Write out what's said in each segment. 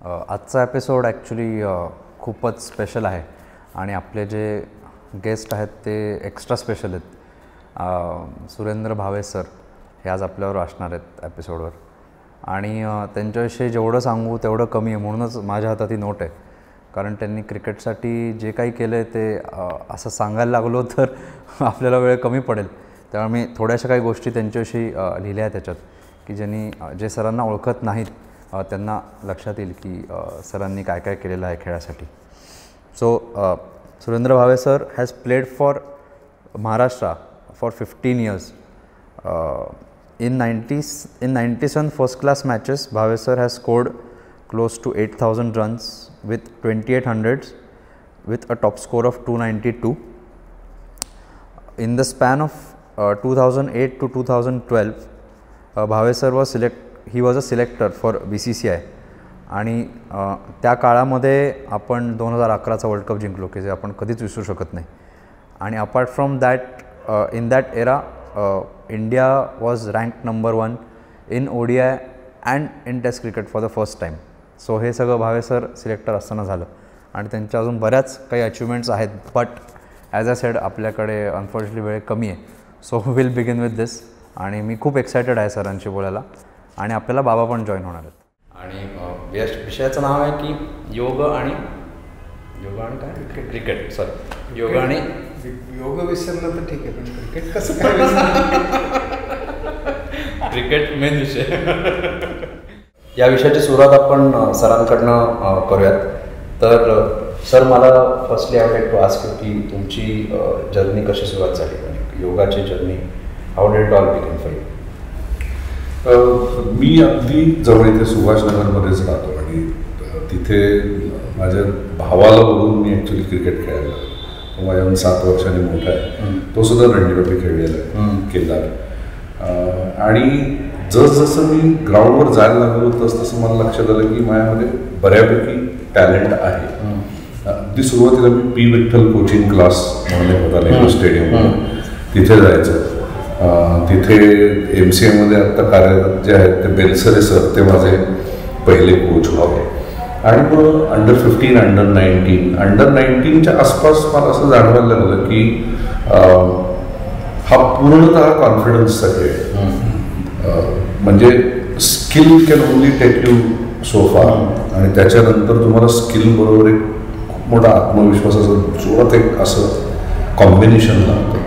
आजचा episode actually खूपच special आहे आणि आपले जे गेस्ट आहेत ते एक्स्ट्रा स्पेशल आहेत. सुरेंद्र भावे सर हे आज आपल्यावर असणार आहेत एपिसोडवर आणि त्यांच्याविषयी जेवढं सांगू तेवढं कमी आहे, म्हणूनच माझ्या हातात ही नोट आहे. कारण त्यांनी क्रिकेटसाठी जे काही केलं आहे ते असं सांगायला लागलो तर आपल्याला वेळ कमी पडेल. त्यामुळे मी थोड्याशा काही गोष्टी त्यांच्याविषयी लिहिल्या आहेत त्याच्यात की ज्यांनी जे सरांना ओळखत नाहीत त्यांना लक्षात येईल की सरांनी काय काय केलेलं आहे खेळासाठी. So Surendra Bhave sir has played for Maharashtra for 15 years. In 97 first class matches, Bhave sir has scored close to 8,000 runs with 28 hundreds with a top score of 292. In the span of 2008 to 2012, Bhave sir was a selector for BCCI आणि त्या काळामध्ये आपण 2011चा world cup जिंकलो की जे आपण कधीच विसरू शकत नाही. आणि apart from that in that era India was ranked number 1 in ODI and in test cricket for the first time. So हे सगळं भावे सर सिलेक्टर असताना झालं आणि त्यांच्या अजून बऱ्याच काही अचिव्हमेंट्स आहेत. बट ॲज अ सेड आपल्याकडे अनफॉर्च्युनेटली वेळ कमी आहे. सो विल बिगिन विथ दिस. आणि मी खूप एक्सायटेड आहे सरांशी बोलायला आणि आपल्याला बाबा पण जॉईन होणार आहेत. आणि विषयाचं नाव आहे की योग आणि काय क्रिकेट. सॉरी योग आणि योग विसरलं तर ठीक आहे, पण क्रिकेट कसं काय क्रिकेट मेन विषय. या विषयाची सुरुवात आपण सरांकडनं करूयात. तर सर मला firstly I would like to ask you की तुमची जर्नी कशी सुरुवात झाली, म्हणजे योगाची journey, how did it all begin for you? मी अगदी जवळ इथे सुभाषनगरमध्येच राहतो आणि तिथे माझ्या भावाला बघून मी ॲक्च्युली क्रिकेट खेळायला लागलो. तो माझ्याहून 7 वर्षांनी मोठा आहे. तो सुद्धा रणजी खेळलेला आहे केदार. आणि जसजसं मी ग्राउंडवर जायला लागलो तसं मला लक्षात आलं की माझ्यामध्ये बऱ्यापैकी टॅलेंट आहे. अगदी सुरुवातीला मी पी विठ्ठल कोचिंग क्लास म्हणून होता नेहरू स्टेडियम, तिथे जायचं. तिथे MCAमध्ये आत्ता कार्यरत जे आहेत ते बेलसरे सर, ते माझे पहिले कोच होते. आणि मग अंडर-15, अंडर-19च्या आसपास मला असं जाणवायला लागलं की हा पूर्णतः कॉन्फिडन्सचा खेळ आहे. म्हणजे skill can only take you so far आणि त्याच्यानंतर तुम्हाला स्किल बरोबर एक खूप मोठा आत्मविश्वासाचं जोरात एक असं कॉम्बिनेशन लागतं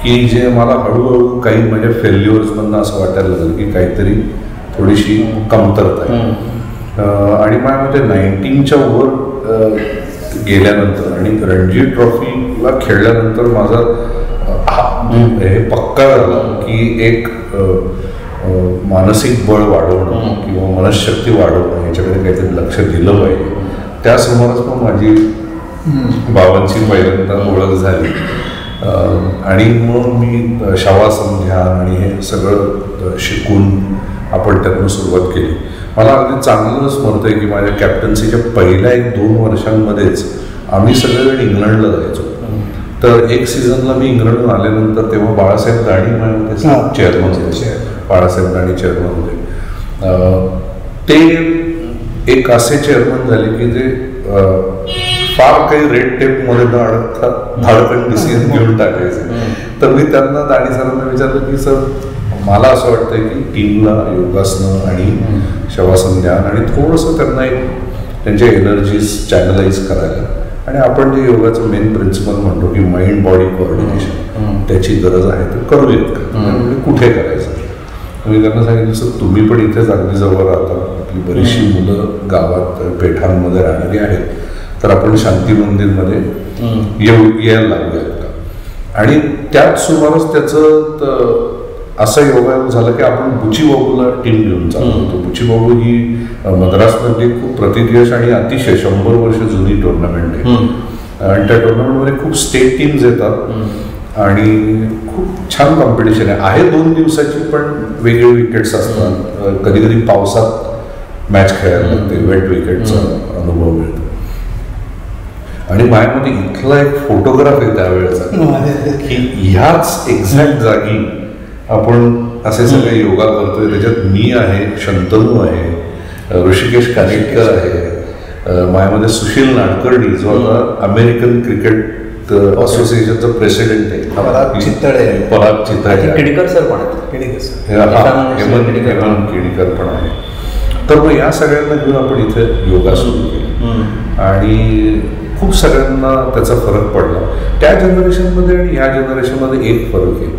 की जे मला हळूहळू काही माझ्या फेल्युअर्समधनं असं वाटायला लागलं की काहीतरी थोडीशी कमतरता आहे. आणि माझ्यामध्ये 19च्या वर गेल्यानंतर आणि रणजी ट्रॉफीला खेळल्यानंतर माझा हे पक्का झाला की एक मानसिक बळ वाढवणं किंवा मनशक्ती वाढवणं याच्याकडे काहीतरी लक्ष दिलं पाहिजे. त्यासमोरच मग माझी बाबांची पहिल्यांदा ओळख झाली. आणि मग मी शवासन ध्यान आणि हे सगळं शिकून आपण त्यातून सुरुवात केली. मला अगदी चांगलं स्मरतं आहे की माझ्या कॅप्टन्सीच्या पहिल्या 1-2 वर्षांमध्येच आम्ही सगळेजण इंग्लंडला जायचो. तर एक सीझनला मी इंग्लंडहून आल्यानंतर तेव्हा बाळासाहेब दाणी माझ्यामध्ये चेअरमन होते. बाळासाहेब दाणी चेअरमन होते. ते एक असे चेअरमन झाले की जे फार काही रेड टेपमध्ये न अडकता धाडकन डिसिजन घेऊन टाकायचे. तर मी त्यांना दाणी सरांना विचारलं की सर मला असं वाटतं की टीमला योगासनं आणि शवासन ध्यान आणि थोडंसं त्यांना एक त्यांच्या एनर्जीज चॅनलाइज करायला आणि आपण जे योगाचं मेन प्रिन्सिपल म्हणतो की माइंड बॉडी कोऑर्डिनेशन त्याची गरज आहे तर करूयात का, म्हणजे कुठे करायचं. मी त्यांना सांगितलं सर तुम्ही पण इथेच अगदी जवळ राहता, आपली बरीचशी मुलं गावात पेठांमध्ये राहणारी आहेत, तर आपण शांती मंदिरमध्ये यायला लागूयात का. आणि त्याच सुमारास त्याचं असं योगायोग झालं की आपण बुचीबाबूला टीम घेऊन चाललो होतो. बुचीबाबू ही मद्रासमधली खूप प्रतियश आणि अतिशय 100 वर्ष जुनी टुर्नामेंट आहे. आणि त्या टुर्नामेंटमध्ये खूप स्टेट टीम्स येतात आणि खूप छान कॉम्पिटिशन आहे. 2 दिवसाची पण वेगळे विकेट्स असतात. कधी कधी पावसात मॅच खेळायला लागते, वेट विकेटचा अनुभव मिळतो. आणि माझ्यामध्ये इथला एक फोटोग्राफ आहे त्यावेळेचा की ह्याच एक्झॅक्ट जागी आपण असे सगळे योगा करतोय. त्याच्यात मी आहे, शंतनू आहे, ऋषिकेश कानेटकर आहे, माझ्यामध्ये सुशील नाडकर्णी जो आता अमेरिकन क्रिकेट असोसिएशनचा प्रेसिडेंट आहे, पराग चितळे केडीकर सर पण आहेत, हेमंत केडीकर पण आहे. तर मग या सगळ्यांना घेऊन आपण इथे योगा सुरू केला आणि खूप सगळ्यांना त्याचा फरक पडला. त्या जनरेशनमध्ये आणि ह्या जनरेशनमध्ये एक फरक आहे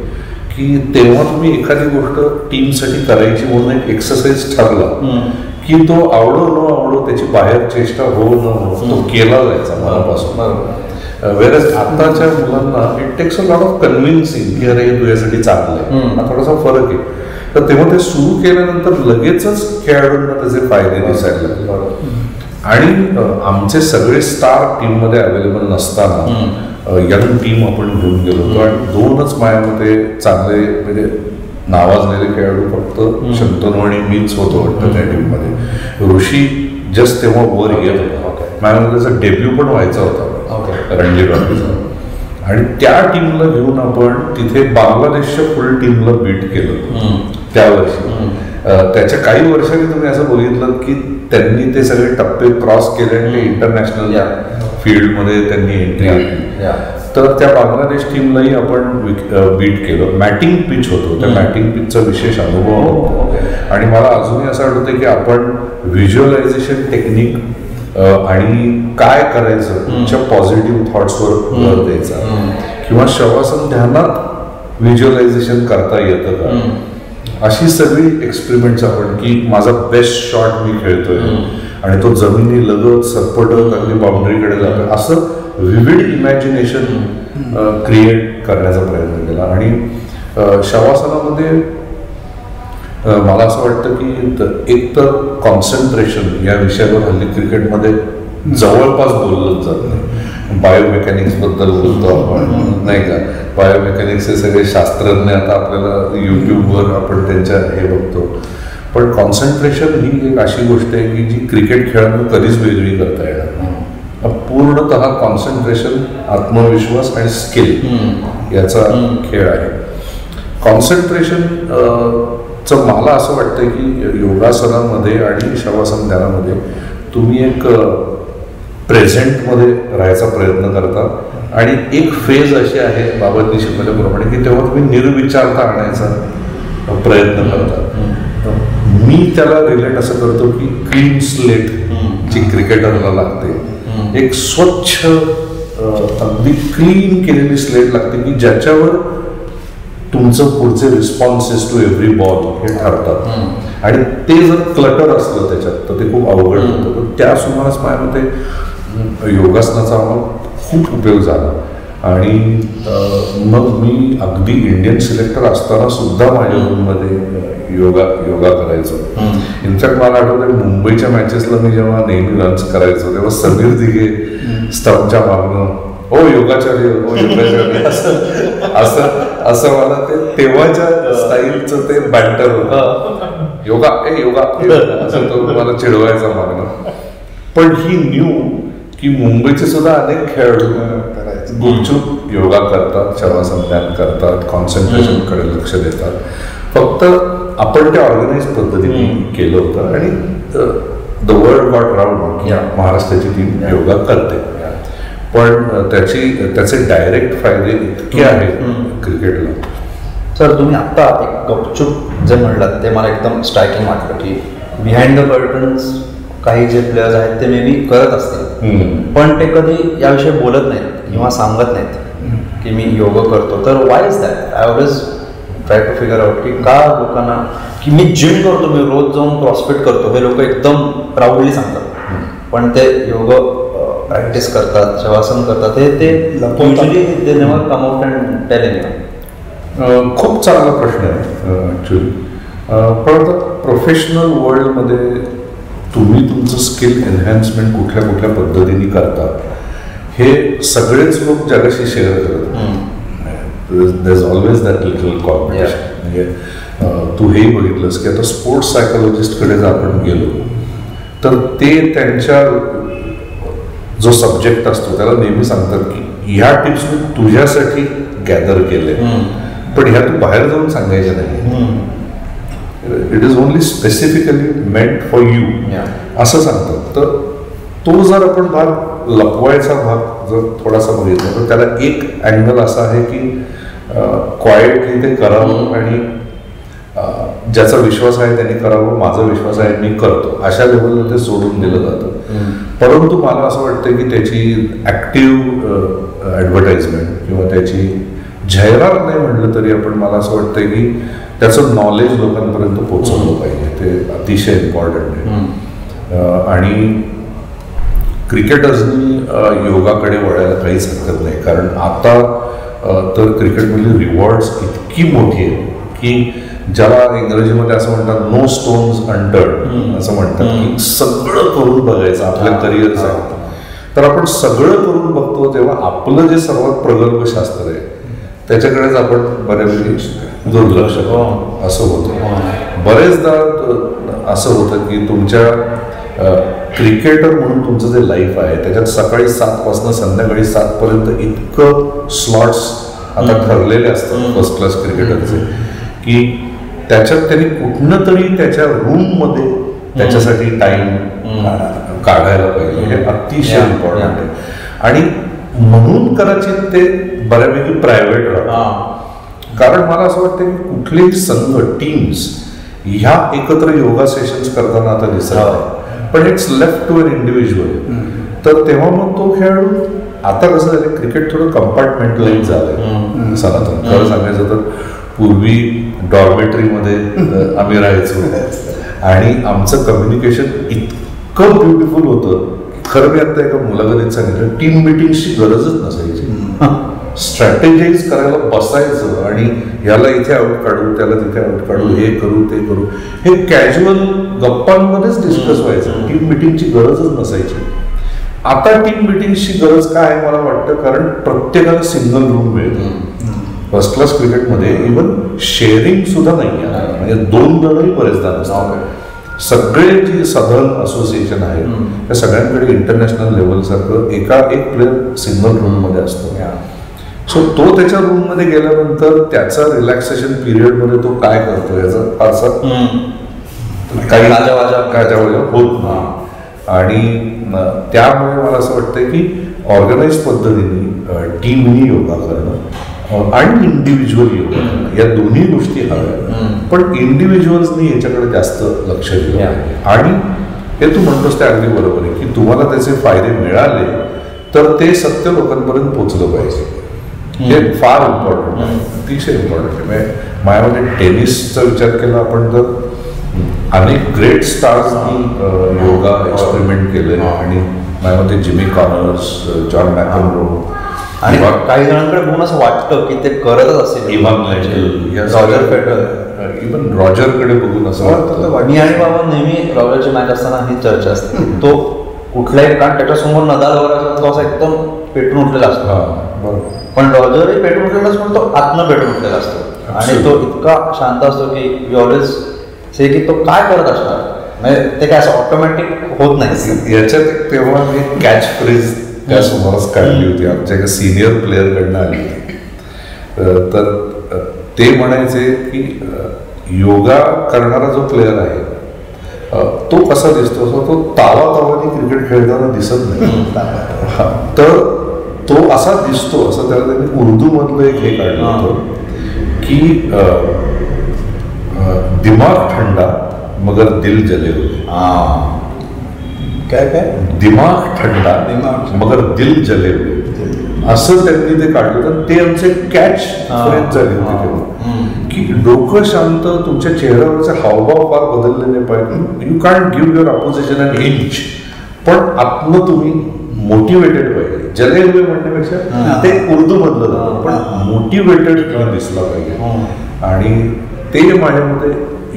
की तेव्हा तुम्ही एखादी गोष्ट टीमसाठी करायची म्हणून एक एक्सरसाइज ठरला की तो आवडो न आवडो, त्याची बाहेर चेष्टा हो न हो, तो केला जायचा मनापासून. वेरच आताच्या मुलांना it takes a lot of convincing की अरे हे तुझ्यासाठी चांगलं आहे, हा थोडासा फरक आहे. तर तेव्हा ते सुरू केल्यानंतर लगेचच खेळाडूंना त्याचे फायदे दिसायला लागले. आणि आमचे सगळे स्टार टीममध्ये अवेलेबल नसताना यंग टीम आपण घेऊन गेलो होतो आणि 2च माझ्यामध्ये चांगले म्हणजे नावाजलेले खेळाडू फक्त शंतनू आणि मीच होतो वाटतं त्या टीममध्ये. ऋषी जस्ट तेव्हा वर येत होता, माझ्यामध्ये त्याचा डेब्यू पण व्हायचा होता रणजी ट्रॉफीचा. आणि त्या टीमला घेऊन आपण तिथे बांगलादेशच्या फुल टीमला बीट केलं त्या वर्षी. त्याच्या काही वर्षांनी तुम्ही असं बघितलं की त्यांनी ते सगळे टप्पे क्रॉस केले आणि ते इंटरनॅशनल फील्डमध्ये त्यांनी एंट्री केली. तर त्या बांगलादेश टीमलाही आपण बीट केलं. मॅटिंग पिच होतो, त्या मॅटिंग पिचचा विशेष अनुभव होता. आणि मला अजूनही असं आठवतं की आपण व्हिज्युअलायझेशन टेक्निक आणि काय करायचं तुमच्या पॉझिटिव्ह थॉट्सवर भर द्यायचा किंवा शवासन ध्यानात व्हिज्युअलायझेशन करता येतं का, अशी सगळी एक्सपेरिमेंट्स आपण की माझा बेस्ट शॉट मी खेळतोय आणि तो जमिनी लगत सरपटत अगदी बाउंड्रीकडे जातोय, असं विविड इमॅजिनेशन क्रिएट करण्याचा प्रयत्न केला. आणि शवासनामध्ये मला असं वाटतं की एक तर कॉन्सन्ट्रेशन या विषयावर हल्ली क्रिकेटमध्ये जवळपास बोललंच जात नाही. बायोमेकॅनिक्स बद्दल बोलतो आपण नाही का, बायोमेकॅनिक्स हे सगळे शास्त्रज्ञ आता आपल्याला युट्यूबवर आपण त्यांच्या हे बघतो. पण कॉन्सन्ट्रेशन ही एक अशी गोष्ट आहे की जी क्रिकेट खेळाडू कधीच वेगळी करता येणार नाही. पूर्णतः कॉन्सन्ट्रेशन, आत्मविश्वास आणि स्किल याचा खेळ आहे. कॉन्सन्ट्रेशन मला असं वाटतं की योगासनामध्ये आणि शवासन ध्यानामध्ये तुम्ही एक प्रेझेंटमध्ये राहायचा प्रयत्न करता. आणि एक फेज अशी आहे बाबांनी शिकवल्याप्रमाणे की तेव्हा तुम्ही निर्विचारता आणायचा प्रयत्न करता. मी त्याला रिलेट असं करतो की क्लीन स्लेट जी क्रिकेटरला लागते, एक स्वच्छ अगदी क्लीन केलेली स्लेट लागते की ज्याच्यावर तुमचं पुढचे रिस्पॉन्सेस टू एव्हरी बॉल हे ठरतात. आणि ते जर क्लटर असलं त्याच्यात तर ते खूप अवघड होतं. त्या सुमारास माझ्यामध्ये योगासनाचा खूप उपयोग झाला. आणि मग मी अगदी इंडियन सिलेक्टर असताना सुद्धा माझ्या रूममध्ये योगा करायचो. इनफॅक्ट मला आठवतं मुंबईच्या मॅचेसला मी जेव्हा नेहमी लंच करायचो तेव्हा समीर दिघे स्टंपच्या मागणं ओ योगाचार्य ओ योगाचार्य असं मला ते तेव्हाच्या स्टाईलचं ते बॅटर होतं. योगा योगा असं तो मला चिडवायचा मागणं. पण ही न्यू की मुंबईचे सुद्धा अनेक खेळाडू गुपचूप योगा करतात, शवासन ध्यान करतात, कॉन्सन्ट्रेशनकडे लक्ष देतात. फक्त आपण ते ऑर्गनाइज पद्धतीने केलं होतं आणि द वर्ल्ड गॉट राऊंड की महाराष्ट्राची टीम योगा करते. पण त्याचे डायरेक्ट फायदे इतके आहेत क्रिकेटला. सर तुम्ही आत्ता एक गपचूप जे म्हणलात ते मला एकदम स्ट्रायकिंग वाटलं की बिहाइंड द कर्टन्स काही जे प्लेयर्स आहेत ते मे बी करत असतील पण ते कधी याविषयी बोलत नाहीत किंवा सांगत नाहीत की मी योग करतो. तर why is that? I always try to figure out की का लोकांना की मी जिम करतो, मी रोज जाऊन क्रॉसफिट करतो, हे लोक एकदम प्राऊडली सांगतात पण ते योग प्रॅक्टिस करतात, शवासन करतात ते usually they never come out and tell anyone. खूप चांगला प्रश्न आहे ॲक्च्युली. पण आता प्रोफेशनल वर्ल्डमध्ये तुम्ही तुमचं स्किल एन्हान्समेंट कुठल्या कुठल्या पद्धतीने करतात हे सगळेच लोक जगाशी शेअर करतात. There is always that little competition. म्हणजे तू हेही बघितलंस की आता स्पोर्ट्स सायकोलॉजिस्टकडे जर आपण गेलो तर ते त्यांच्या जो सब्जेक्ट असतो त्याला नेहमी सांगतात की ह्या टिप्स मी तुझ्यासाठी गॅदर केले पण ह्या तू बाहेर जाऊन सांगायच्या नाही. It is only specifically meant for you असं सांगतात. तर तो जर आपण भाग लपवायचा भाग जर थोडासा बघितला तर त्याला एक अँगल असा आहे की क्वाइटली ते करावं आणि ज्याचा विश्वास आहे त्यांनी करावं, माझा विश्वास आहे मी करतो, अशा लेवलला ते सोडून दिलं जातं. परंतु मला असं वाटतं की त्याची ॲक्टिव्ह ॲडव्हर्टाइजमेंट किंवा त्याची जाहिरात नाही म्हटलं तरी आपण मला असं वाटतं की त्याचं नॉलेज लोकांपर्यंत पोहोचवलं पाहिजे. ते अतिशय इम्पॉर्टंट आहे. आणि क्रिकेटर्सनी योगाकडे वळायला काहीच हरकत नाही, कारण आता तर क्रिकेटमधली रिवॉर्ड्स इतकी मोठी आहे की ज्याला इंग्रजीमध्ये असं म्हणतात नो स्टोन्स अनटर्न्ड असं म्हणतात की सगळं करून बघायचं आपल्या करिअरसाठी. तर आपण सगळं करून बघतो तेव्हा आपलं जे सर्वात प्रगल्भ शास्त्र आहे त्याच्याकडेच आपण बऱ्यापैकी दुर्लक्ष करतो असं होतं. बरेचदा असं होतं की तुमच्या क्रिकेटर म्हणून तुमचं जे लाईफ आहे त्याच्यात सकाळी 7 पासून संध्याकाळी 7 पर्यंत इतकं स्लॉट्स आता ठरलेले असतात फर्स्ट क्लास क्रिकेटरचे की त्याच्यात त्यांनी कुठनं तरी त्याच्या रूममध्ये त्याच्यासाठी टाइम काढायला पाहिजे. हे अतिशय इम्पॉर्टंट आहे. आणि म्हणून कदाचित ते बऱ्यापैकी प्रायव्हेट राहतात. कारण मला असं वाटतं की कुठलेही संघ टीम्स ह्या एकत्र योगा सेशन्स करताना आता दिसत आहे, पण it's left to an individual. तर तेव्हा मग तो खेळाडू आता कसं झालं क्रिकेट थोडं कंपार्टमेंटलाइज झालंय. सनातन खरं सांगायचं तर पूर्वी डॉर्मेटरीमध्ये आम्ही राहायचो आणि आमचं कम्युनिकेशन इतकं ब्युटिफुल होतं. खरं मी आता एका मुलाखतीत सांगितलं टीम मिटिंगची गरजच नसायची. स्ट्रॅटेजाइज करायला बसायचं आणि याला इथे आउट काढू त्याला तिथे आउट काढू, हे करू ते करू, हे कॅज्युअल गप्पांमध्येच डिस्कस व्हायचं. टीम मिटिंगची गरजच नसायची. आता टीम मिटिंगची गरज काय आहे मला वाटतं, कारण प्रत्येकाला सिंगल रूम मिळतं. फर्स्ट क्लास क्रिकेटमध्ये इव्हन शेअरिंग सुद्धा नाही आहे, म्हणजे 2 जणही बरेचदा नसतात. सगळे जे सदर्न असोसिएशन आहे त्या सगळ्यांकडे इंटरनॅशनल लेवलसारखं एक प्लेअर सिंगल रूममध्ये असतो. सो तो त्याच्या रूममध्ये गेल्यानंतर त्याचा रिलॅक्सेशन पिरियडमध्ये तो काय करतो याचा फारसा काही गाजावाजा होत नाही. आणि त्यामुळे मला असं वाटतं की ऑर्गनाइज पद्धतीने टीमनी योगा करणं आणि इंडिव्हिज्युअल योगा करणं या दोन्ही गोष्टी हव्या. पण इंडिव्हिज्युअल्सनी याच्याकडे जास्त लक्ष दिलं आणि हे तू म्हणतोस ते अगदी बरोबर आहे की तुम्हाला त्याचे फायदे मिळाले तर ते सत्य लोकांपर्यंत पोहोचलं पाहिजे. हे फार इम्पॉर्टंट आहे, अतिशय इम्पॉर्टंट आहे. माझ्यामध्ये टेनिसचा विचार केला आपण तर अनेक ग्रेट स्टार्सनी योगा एक्सपेरिमेंट केले आणि माझ्यामध्ये जिमी कॉनर्स, जॉन मॅकनरो आणि काही जणांकडे बघून असं वाटतं की ते करतच असेल. Even Nadal, Roger Federer, even रॉजरकडे बघून असं वाटतं. मी आणि बाबा नेहमी रॉजरची मॅच असताना ही चर्चा असते तो कुठलाही, कारण त्याच्यासमोर नदाल वगैरे तो असा एकदम पेटून उठलेला असतो. पण रॉजरही पेटून उठलेला असतो पण तो आतनं पेटून उठलेला असतो आणि तो इतका शांत असतो की यू ऑलवेज से की तो काय करत असणार, म्हणजे ते काय असं ऑटोमॅटिक होत नाही. याच्यात तेव्हा मी कॅच फ्रेज त्या समोरच काढली होती, आमच्या एका सिनियर प्लेअरकडनं आली होती. तर ते म्हणायचे की योगा करणारा जो प्लेअर आहे तो कसा दिसतो, तो तावातावानी क्रिकेट खेळताना दिसत नाही. तर तो असा दिसतो, असं त्याला त्यांनी उर्दूमधलं एक हे काढलं होतं की दिमाग ठंडा मगर दिल जले हुए. काय दिमाग ठंडा मगर दिल जले हुए असं त्यांनी ते काढलं. तर ते आमचे कॅच फ्रेज झाले होते तेव्हा की डोकं शांत, तुमच्या चेहऱ्यावरचे हावभाव फार बदलले नाही पाहिजे. You can't give your opposition an inch, पण आतनं तुम्ही मोटिवेटेड पाहिजे. जले हुए म्हणण्यापेक्षा ते उर्दू मधलं जातं, पण मोटिवेटेड दिसला पाहिजे. आणि ते माझ्यामध्ये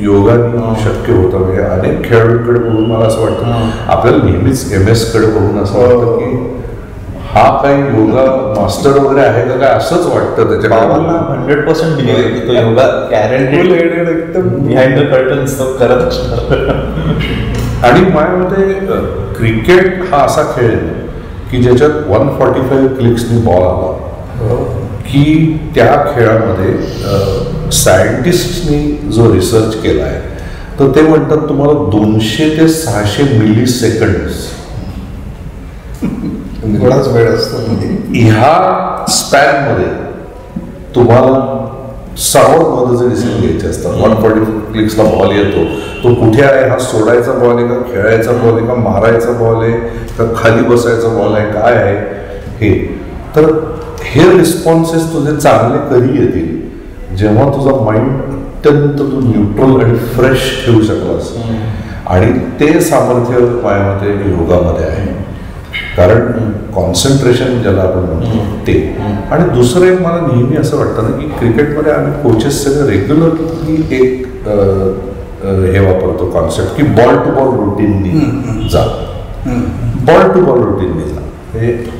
योगाने शक्य होतं. म्हणजे अनेक खेळाडूंकडे बघून मला असं वाटतं, आपल्याला नेहमीच MS कडे बघून असं वाटतं की हा काही योगा मास्टर वगैरे आहे का काय असंच वाटतं. त्याच्याकडे 100% बिलीव्ह आहे की तो योगा गॅरंटेड एकदम बिहाइंड द कर्टन्स तो करत असणार. आणि माझ्यामध्ये क्रिकेट हा असा खेळ आहे की ज्याच्यात 145 क्लिक्सनी बॉल आला की त्या खेळामध्ये सायंटिस्टनी जो रिसर्च केला आहे तर ते म्हणतात तुम्हाला 200 ते 600 मिली सेकंड्स थोडाच वेळ असतो मध्ये. ह्या स्पॅनमध्ये तुम्हाला सर्वात महत्वाचे डिसिजन घ्यायचे असतात. 140 क्लिक्सला बॉल येतो, तो कुठे आहे, हा सोडायचा बॉल आहे का, खेळायचा बॉल आहे का, मारायचा बॉल आहे का, खाली बसायचा बॉल आहे, काय आहे हे. तर हे रिस्पॉन्सेस तुझे चांगले कधी येतील जेव्हा तुझा माइंड अत्यंत तू न्यूट्रल आणि फ्रेश ठेवू शकलास. आणि ते सामर्थ्य माझ्या मते योगामध्ये आहे. कारण कॉन्सन्ट्रेशन ज्याला आपण म्हणतो ते. आणि दुसरं एक मला नेहमी असं वाटतं ना की क्रिकेटमध्ये आम्ही कोचेस सगळं रेग्युलरली एक हे वापरतो कॉन्सेप्ट की बॉल टू बॉल रुटीननी जा, बॉल टू बॉल रुटीननी जा.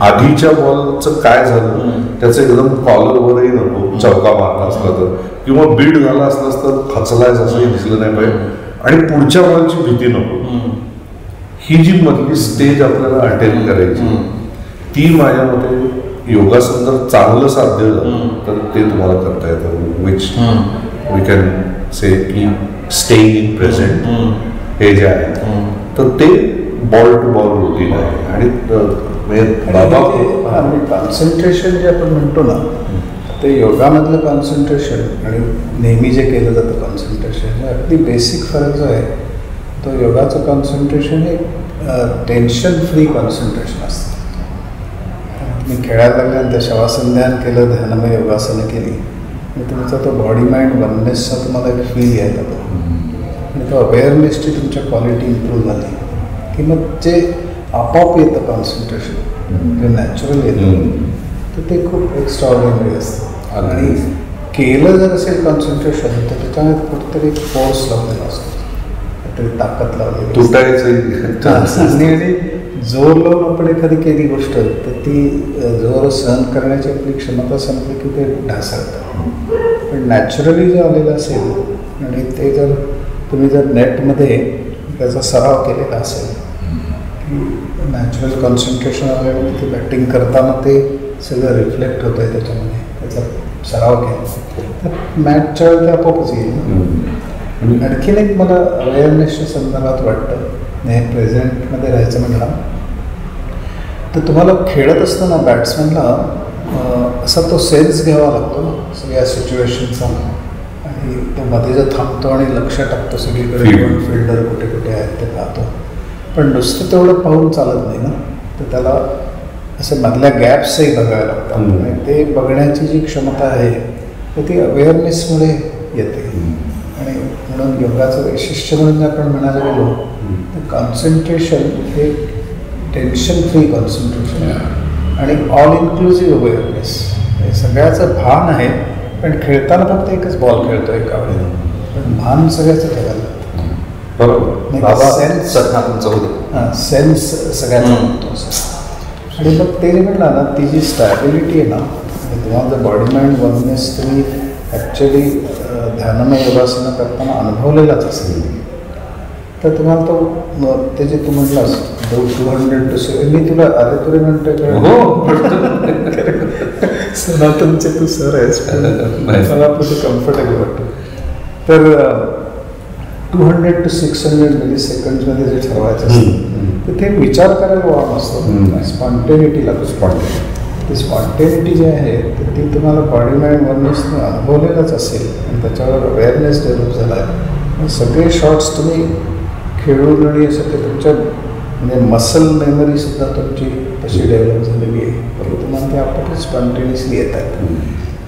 आधीच्या बॉलचं काय झालं त्याचं एकदम कॉलरवरही नको चौका मारला असला तर, किंवा बीट झाला असलास तर खचलायच असंही दिसलं नाही पाहिजे, आणि पुढच्या बॉलची भीती नको. ही जी मधली स्टेज आपल्याला अटेंड करायची ती माझ्या मते योगासन जर चांगलं साध्य झालं तर ते तुम्हाला करता येतं. विच वी कॅन से की स्टेइंग इन प्रेझेंट हे जे आहे तर ते बॉल टू बॉल रुटीन आहे. आणि कॉन्सन्ट्रेशन जे आपण म्हणतो ना ते योगामधलं कॉन्सन्ट्रेशन आणि नेहमी जे केलं जातं कॉन्सन्ट्रेशन अगदी बेसिक फरक जो आहे तो योगाचं कॉन्सन्ट्रेशन हे टेन्शन फ्री कॉन्सन्ट्रेशन असतं. मी खेळायला लागल्यानंतर शवासन ध्यान केलं, ध्यानमय योगासनं केली आणि तुमचा तो बॉडी माइंड वननेसचा तुम्हाला एक फील यायला लागतो आणि तो अवेअरनेसची तुमच्या क्वालिटी इम्प्रूव्ह झाली की मग जे आपोआप येतं कॉन्सन्ट्रेशन जे नॅचरल येतं तर ते खूप एक्स्ट्राऑर्डिनरी असतं. आणि केलं जर असेल कॉन्सन्ट्रेशन तर त्याच्यामध्ये कुठेतरी फोर्स लावलेला असतो, काहीतरी ताकद लावलेली तुटायचं. आणि जोर लावून आपण एखादी केली गोष्ट तर ती जोर सहन करण्याची आपली क्षमता संपली की ते ढासळतं. पण नॅचरली जे आलेलं असेल आणि ते जर तुम्ही जर नेटमध्ये त्याचा सराव केलेला असेल की नॅचरल कॉन्सन्ट्रेशन आल्यामुळे ते बॅटिंग करताना ते सगळं रिफ्लेक्ट होतं आहे त्याच्यामध्ये, त्याचा सराव केला तर मॅचच्या वेळी ते आपोआपच येईल. आणखीन एक मला अवेअरनेसच्या संदर्भात वाटतं हे प्रेझेंटमध्ये राहायचं म्हटलं तर तुम्हाला खेळत असताना बॅट्समॅनला असा तो सेन्स घ्यावा लागतो सगळ्या सिच्युएशनचा आणि तो मध्ये जो थांबतो आणि लक्ष टाकतो सगळीकडे फिल्डर कुठे कुठे आहेत ते पाहतो. पण नुसतं तेवढं पाहून चालत नाही ना, तर त्याला असे मधल्या गॅप्सही बघायला लागतात. आणि ते बघण्याची जी क्षमता आहे तर ती अवेअरनेसमुळे येते. आणि म्हणून योगाचं वैशिष्ट्य म्हणून आपण म्हणायला गेलो तर कॉन्सन्ट्रेशन हे टेन्शन फ्री कॉन्सन्ट्रेशन आहे आणि ऑल इन्क्लुझिव्ह अवेअरनेस. हे सगळ्याचं भान आहे, पण खेळताना फक्त एकच बॉल खेळतो एका वेळेला, पण भान सगळ्याचं ठेवायला लागतं. बरोबर. सेन्स सगळ्याचा म्हणतो. आणि मग ते जे म्हणलं ना ती जी स्टॅबिलिटी आहे ना तुम्हाला जर बॉडी माइंड वननेस तुम्ही ॲक्च्युली ध्यानमय योगासनं करताना अनुभवलेलाच असेल तर तुम्हाला तो ते जे तू म्हटलास 200 to 7 मी तुला अरे तुरे म्हणतोय सनातनचे तू सर आहेस मला आपलं ते कम्फर्टेबल वाटतं. तर 200 to 600 मिलीसेकंड्समध्ये जे ठरवायचं असतं तर ते विचार करायला वाव असतो, स्पॉन्टेनिटी लागतो. ती स्पॉन्टेनिटी जी आहे तर ती तुम्हाला बॉडी माइंड वननेसने अनुभवलेलंच असेल आणि त्याच्यावर अवेअरनेस डेव्हलप झाला आहे. सगळे शॉट्स तुम्ही खेळून आणि असं ते तुमच्या म्हणजे मसल मेमरीसुद्धा तुमची तशी डेव्हलप झालेली आहे, तुम्हाला ते आपोआपच स्पॉन्टेनियसली येत आहेत.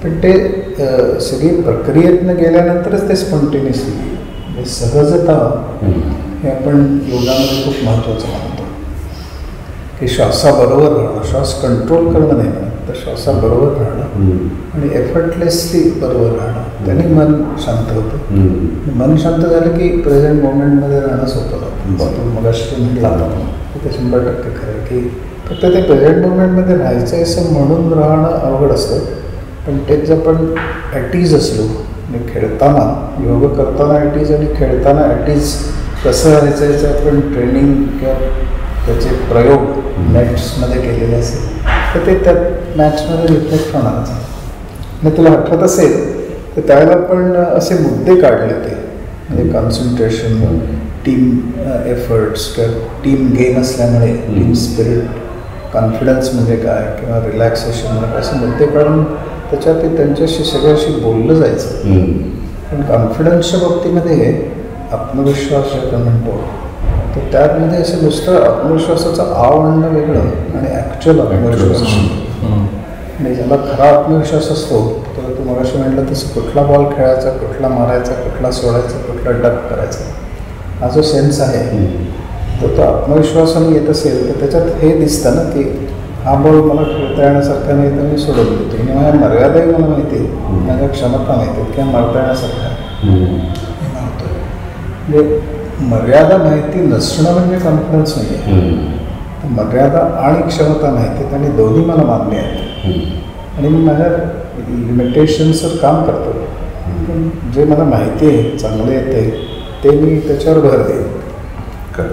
पण ते सगळी प्रक्रियेतनं गेल्यानंतरच ते स्पॉन्टेनियसली म्हणजे सहजता हे आपण योगामध्ये खूप महत्त्वाचं मानतो की श्वासाबरोबर राहणं, श्वास कंट्रोल करणं नाही म्हणत तर श्वासाबरोबर राहणं आणि एफर्टलेसली बरोबर राहणं, त्याने मन शांत होतं. मन शांत झालं की प्रेझेंट मोमेंटमध्ये राहणं सोपं जातं. मग अशी म्हटलं ते 100% खरं आहे की फक्त ते प्रेझेंट मोमेंटमध्ये राहायचं आहे असं म्हणून राहणं अवघड असतं. पण तेच आपण ॲटीज असलो आणि खेळताना योग करताना ॲटीज आणि खेळताना ॲटीज कसं राहायचं याचं आपण ट्रेनिंग किंवा त्याचे प्रयोग नेट्समध्ये केलेले असेल तर ते त्या मॅचमध्ये रिफ्लेक्ट होणारच. आणि तुला आठवत असेल तर त्यावेळेला आपण असे मुद्दे काढले होते म्हणजे कॉन्सन्ट्रेशन, टीम एफर्ट्स किंवा टीम गेम असल्यामुळे टीम स्पिरिट कॉन्फिडन्स म्हणजे काय किंवा रिलॅक्सेशन म्हणजे असे मुद्दे काढून त्याच्यात त्यांच्याशी सगळ्याशी बोललं जायचं. पण कॉन्फिडन्सच्या बाबतीमध्ये आत्मविश्वास जे आपण म्हणतो तर त्यामध्ये असं नुसतं आत्मविश्वासाचं आव आणणं वेगळं आणि ॲक्च्युअल आत्मविश्वास आणि ज्याला खरा आत्मविश्वास असतो तर तू मगाशी म्हटलं तसं कुठला बॉल खेळायचा, कुठला मारायचा, कुठला सोडायचा, कुठला डक करायचा हा जो सेन्स आहे तर तो आत्मविश्वासाने येत असेल तर त्याच्यात हे दिसतं ना की हा बॉल मला खेळता येण्यासारखा नाही तर मी सोडून देतो आणि माझ्या मर्यादाही मला माहिती आहे, माझ्या क्षमता माहिती आहेत किंवा मारता येण्यासारखा मारतो. म्हणजे मर्यादा माहिती नसणं म्हणजे कॉन्फिडन्स नाही आहे. मर्यादा आणि क्षमता माहिती आहेत आणि दोन्ही मला मान्य आहेत आणि मी माझ्या लिमिटेशन्सवर काम करतो. पण जे मला माहिती आहे चांगले येते ते मी त्याच्यावर भर देईन.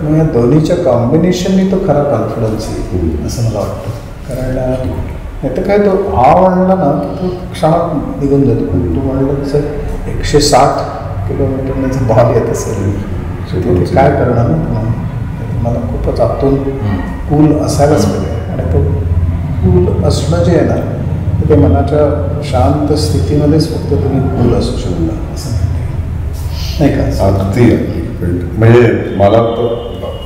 मग या दोन्हीच्या कॉम्बिनेशननी तो खरा कॉन्फिडन्स येईल असं मला वाटतं. कारण नाही तर काय तो आव आणला ना तो क्षणात निघून जातो. तू म्हणलं तसं 160 किलोमीटरने बॉल येत असेल तिथे काय करणार ना तुम्हाला खूपच आतून कूल असायलाच पाहिजे आणि तो कूल असणं जे आहे ना ते मनाच्या शांत स्थितीमध्येच फक्त तुम्ही कूल असू शकता असं नाही का. अगदी म्हणजे मला तर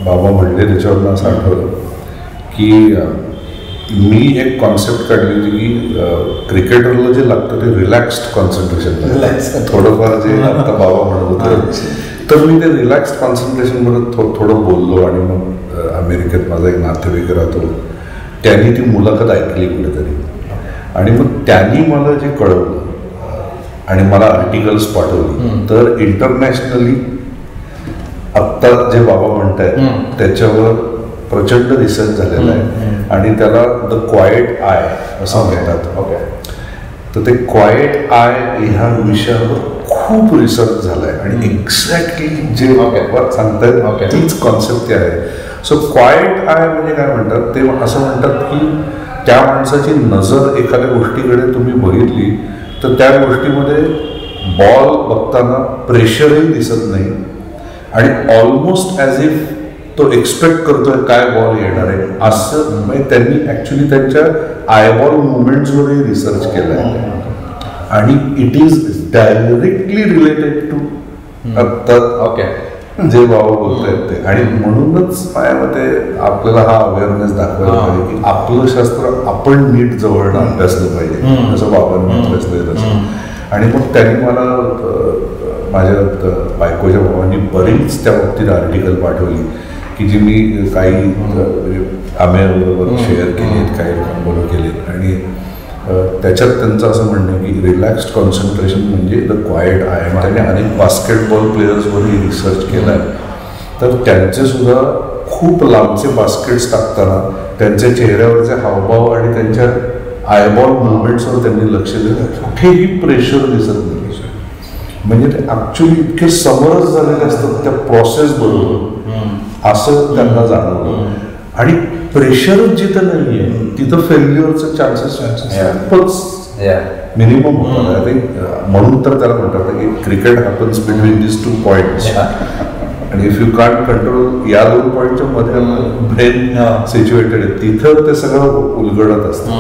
बाबा म्हणले त्याच्यावरनं असं आठवलं की मी एक कॉन्सेप्ट काढली होती की क्रिकेटरला जे लागतं ते रिलॅक्स्ड कॉन्सन्ट्रेशन थोडंफार जे आता बाबा म्हणत होते तर मी ते रिलॅक्स्ड कॉन्सन्ट्रेशनवर थोडं बोललो आणि मग अमेरिकेत माझा एक नातेवाईक राहतो त्यांनी ती मुलाखत ऐकली कुठेतरी आणि मग त्यांनी मला जे कळवलं आणि मला आर्टिकल्स पाठवली तर इंटरनॅशनली आत्ता जे बाबा म्हणतायत त्याच्यावर प्रचंड रिसर्च झालेला आहे आणि त्याला द क्वाइट आय असं म्हणतात. तर ते क्वाइट आय ह्या विषयावर खूप रिसर्च झाला आहे आणि एक्झॅक्टली जे सांगतायत तीच कॉन्सेप्ट आहे. सो क्वाइट आय म्हणजे काय म्हणतात ते असं म्हणतात की त्या माणसाची नजर एखाद्या गोष्टीकडे तुम्ही बघितली तर त्या गोष्टीमध्ये बॉल बघताना प्रेशरही दिसत नाही आणि ऑलमोस्ट ॲज इफ तो एक्सपेक्ट करतोय काय बॉल येणार आहे असं. म्हणजे त्यांनी ॲक्च्युली त्यांच्या आयबॉल मुवमेंट्सवरही रिसर्च केला आहे आणि it is directly related to आत्ता जे बाबा बोलत आहेत ते. आणि म्हणूनच माझ्या मते आपल्याला हा अवेअरनेस दाखवायला पाहिजे की आपलं शास्त्र आपण नीट जवळनं अभ्यासलं पाहिजे जसं बाबांनी अभ्यासलंय तसं. आणि मग त्यांनी मला माझ्या बायकोच्या भावांनी बरीच त्या बाबतीत आर्टिकल पाठवली की जी मी काही आम्याबरोबर शेअर केलीत काही लोकांबरोबर केलीत आणि त्याच्यात त्यांचं असं म्हणणं आहे की रिलॅक्स्ड कॉन्सन्ट्रेशन म्हणजे द क्वाइट आय. आणि त्यांनी अनेक बास्केटबॉल प्लेयर्सवरही रिसर्च केला आहे तर त्यांचे सुद्धा खूप लांबचे बास्केट्स टाकताना त्यांच्या चेहऱ्यावरचे हावभाव आणि त्यांच्या आयबॉल मुवमेंट्सवर त्यांनी लक्ष दिलं कुठेही प्रेशर दिसत नाही. म्हणजे ते ॲक्च्युली इतके समरस झालेले असतात त्या प्रोसेस बरोबर असं त्यांना जाणवलं. आणि प्रेशरच जिथं नाही आहे तिथं फेल्युअरचं चान्सेस खूपच मिनिमम होतात. आय थिंक म्हणून तर त्याला म्हणतात की क्रिकेट हॅपन्स बिटवीन दिस 2 पॉईंट्स आणि इफ यू कांट कंट्रोल या 2 पॉईंटच्या मध्ये ब्रेन सिच्युएटेड आहे तिथं ते सगळं उलगडत असतं.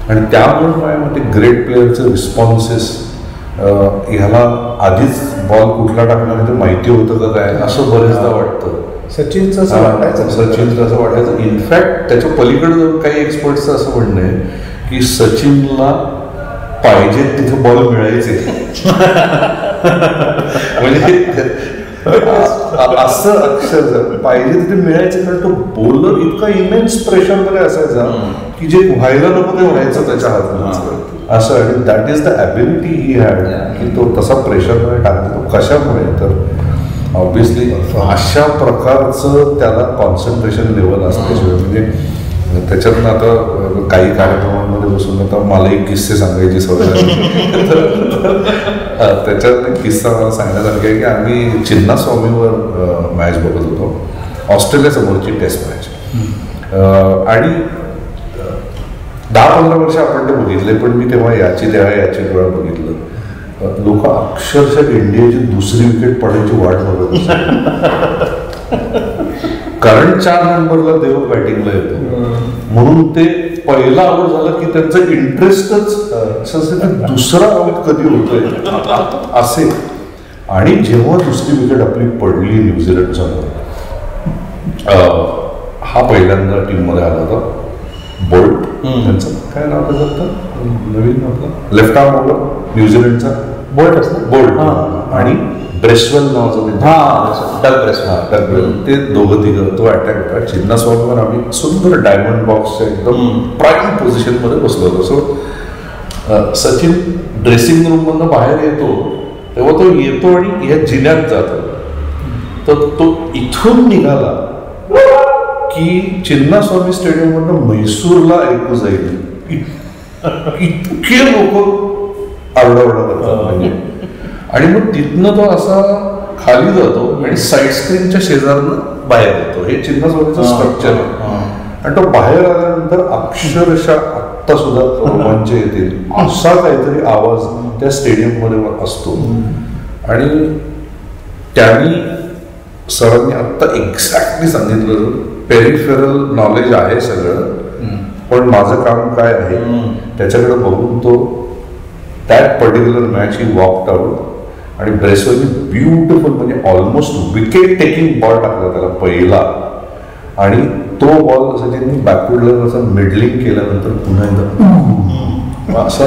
आणि त्यामुळे काय म्हणते ग्रेट प्लेअरचे रिस्पॉन्सेस ह्याला आधीच बॉल कुठला टाकणार आहे ते माहिती होतं का काय असं बरेचदा वाटतं. सचिनचं असं वाटायचं. इनफॅक्ट त्याच्या पलीकडे जाऊन काही एक्सपर्ट्सचं असं म्हणणं आहे की सचिनला पाहिजे तिथे बॉल मिळायचे म्हणजे असं अक्षर पाहिजे तिथे मिळायचे कारण तो बॉलर इतका इमेन्स प्रेशरमध्ये असायचा की जे व्हायला नको ते व्हायचं त्याच्या हातात असं. आणि that is the ability he had की तो तसा प्रेशरमध्ये टाकतो. तो कशामुळे तर ऑब्व्हियसली अशा प्रकारचं त्याला कॉन्सन्ट्रेशन लेवल असल्याशिवाय म्हणजे त्याच्यातनं आता काही कार्यक्रमांमध्ये बसून आता मलाही किस्से सांगायची सवय झाली त्याच्यात किस्सा मला सांगण्यासारखा आहे की आम्ही चिन्नास्वामीवर मॅच बघत होतो ऑस्ट्रेलियासमोरची टेस्ट मॅच आणि 10-15 वर्ष आपण ते बघितले पण मी तेव्हा याची डोळा बघितलं. लोक अक्षरशः इंडियाची दुसरी विकेट पडायची वाट बघत कारण 4 नंबरला देव बॅटिंगला येतो म्हणून ते पहिला आऊट झाला की त्यांचं इंटरेस्टच दुसरा आऊट कधी होतोय असे. आणि जेव्हा दुसरी विकेट आपली पडली न्यूझीलंडचा हा पहिल्यांदा टीम मध्ये आला होता बोल्ट, त्यांचं काय नाव त्याचं नवीन आपला लेफ्ट आर्म बॉलर न्यूझीलंडचा बोल्ट असतं बोल्ट आणि ब्रेसवेल नावाचं ते दोघं तिघं तो अटॅक होता. चिन्नास्वामीवर आम्ही सुंदर डायमंड बॉक्सच्या एकदम प्राईम पोझिशन मध्ये बसलो होतो. सो सचिन ड्रेसिंग रूम मधनं बाहेर येतो तेव्हा तो येतो आणि या जिन्यात जातो. तर तो इथून निघाला की चिन्नास्वामी स्टेडियम मधनं म्हैसूरला ऐकू जाईल इतके लोक आरडाओरडा करतात म्हणजे. आणि मग तिथनं तो असा खाली जातो आणि साईड स्क्रीनच्या शेजारनं बाहेर येतो. हे चिन्नास्वामीचं स्ट्रक्चर आहे. आणि तो बाहेर आल्यानंतर अक्षरशः आत्ता सुद्धा रोमांच येतील असा काहीतरी आवाज त्या स्टेडियम मध्ये असतो. आणि त्यांनी सरांनी आत्ता एक्झॅक्टली सांगितलं पेरिफेरल नॉलेज आहे सगळं पण माझं काम काय आहे त्याच्याकडे बघून तो that particular match he walked out आणि ब्रेसवेलनी ब्युटिफुल म्हणजे ऑलमोस्ट विकेट टेकिंग बॉल टाकला त्याला पहिला. आणि तो बॉल सचिननी बॅकवर्डला असं मिडलिंग केल्यानंतर पुन्हा एकदा असं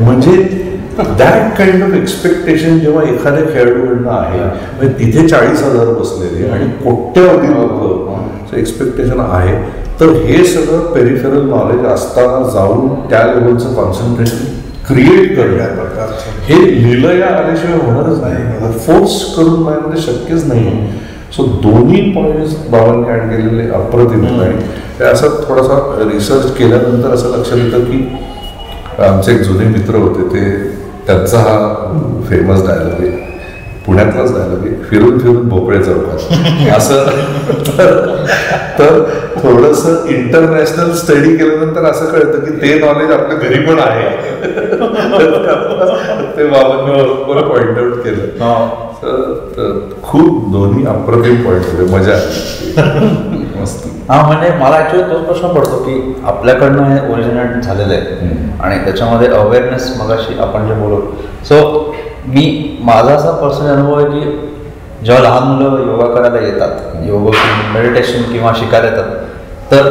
म्हणजे दॅट काइंड ऑफ एक्सपेक्टेशन जेव्हा एखाद्या खेळाडूकडनं आहे म्हणजे तिथे 40,000 बसलेले आणि कोट्यावधी लोक एक्सपेक्टेशन आहे. तर हे सगळं पेरिफेरल नॉलेज असताना जाऊन त्या लेवलचं कॉन्सन्ट्रेशन क्रिएट करण्यात हे लिलया आल्याशिवाय होणारच नाही. फोर्स करून माझ्यामध्ये शक्यच नाही. सो दोन्ही पॉईंट्स बाबांनी ऍड केलेले अप्रतिम. आणि असं थोडासा रिसर्च केल्यानंतर असं लक्षात येतं की आमचे एक जुने मित्र होते ते त्यांचा हा फेमस डायलॉग आहे पुण्यातलाच डायलॉग आहे फिरून फिरून भोपळे चौकात असं. तर थोडंसं इंटरनॅशनल स्टडी केल्यानंतर असं कळतं की ते नॉलेज आपल्या घरी पण आहे. ते बाबांनी बरोबर पॉइंट आउट केलं. खूप दोन्ही अप्रतिम पॉइंट होते मजा मस्त. हा म्हणजे मला ऍक्च्युली तोच प्रश्न पडतो की आपल्याकडनं हे ओरिजिनेट झालेलं आहे आणि त्याच्यामध्ये अवेअरनेस मगाशी आपण जे बोलू. सो माझा असा पर्सनल अनुभव आहे की जेव्हा लहान मुलं योगा करायला येतात योग मेडिटेशन किंवा शिकायला येतात तर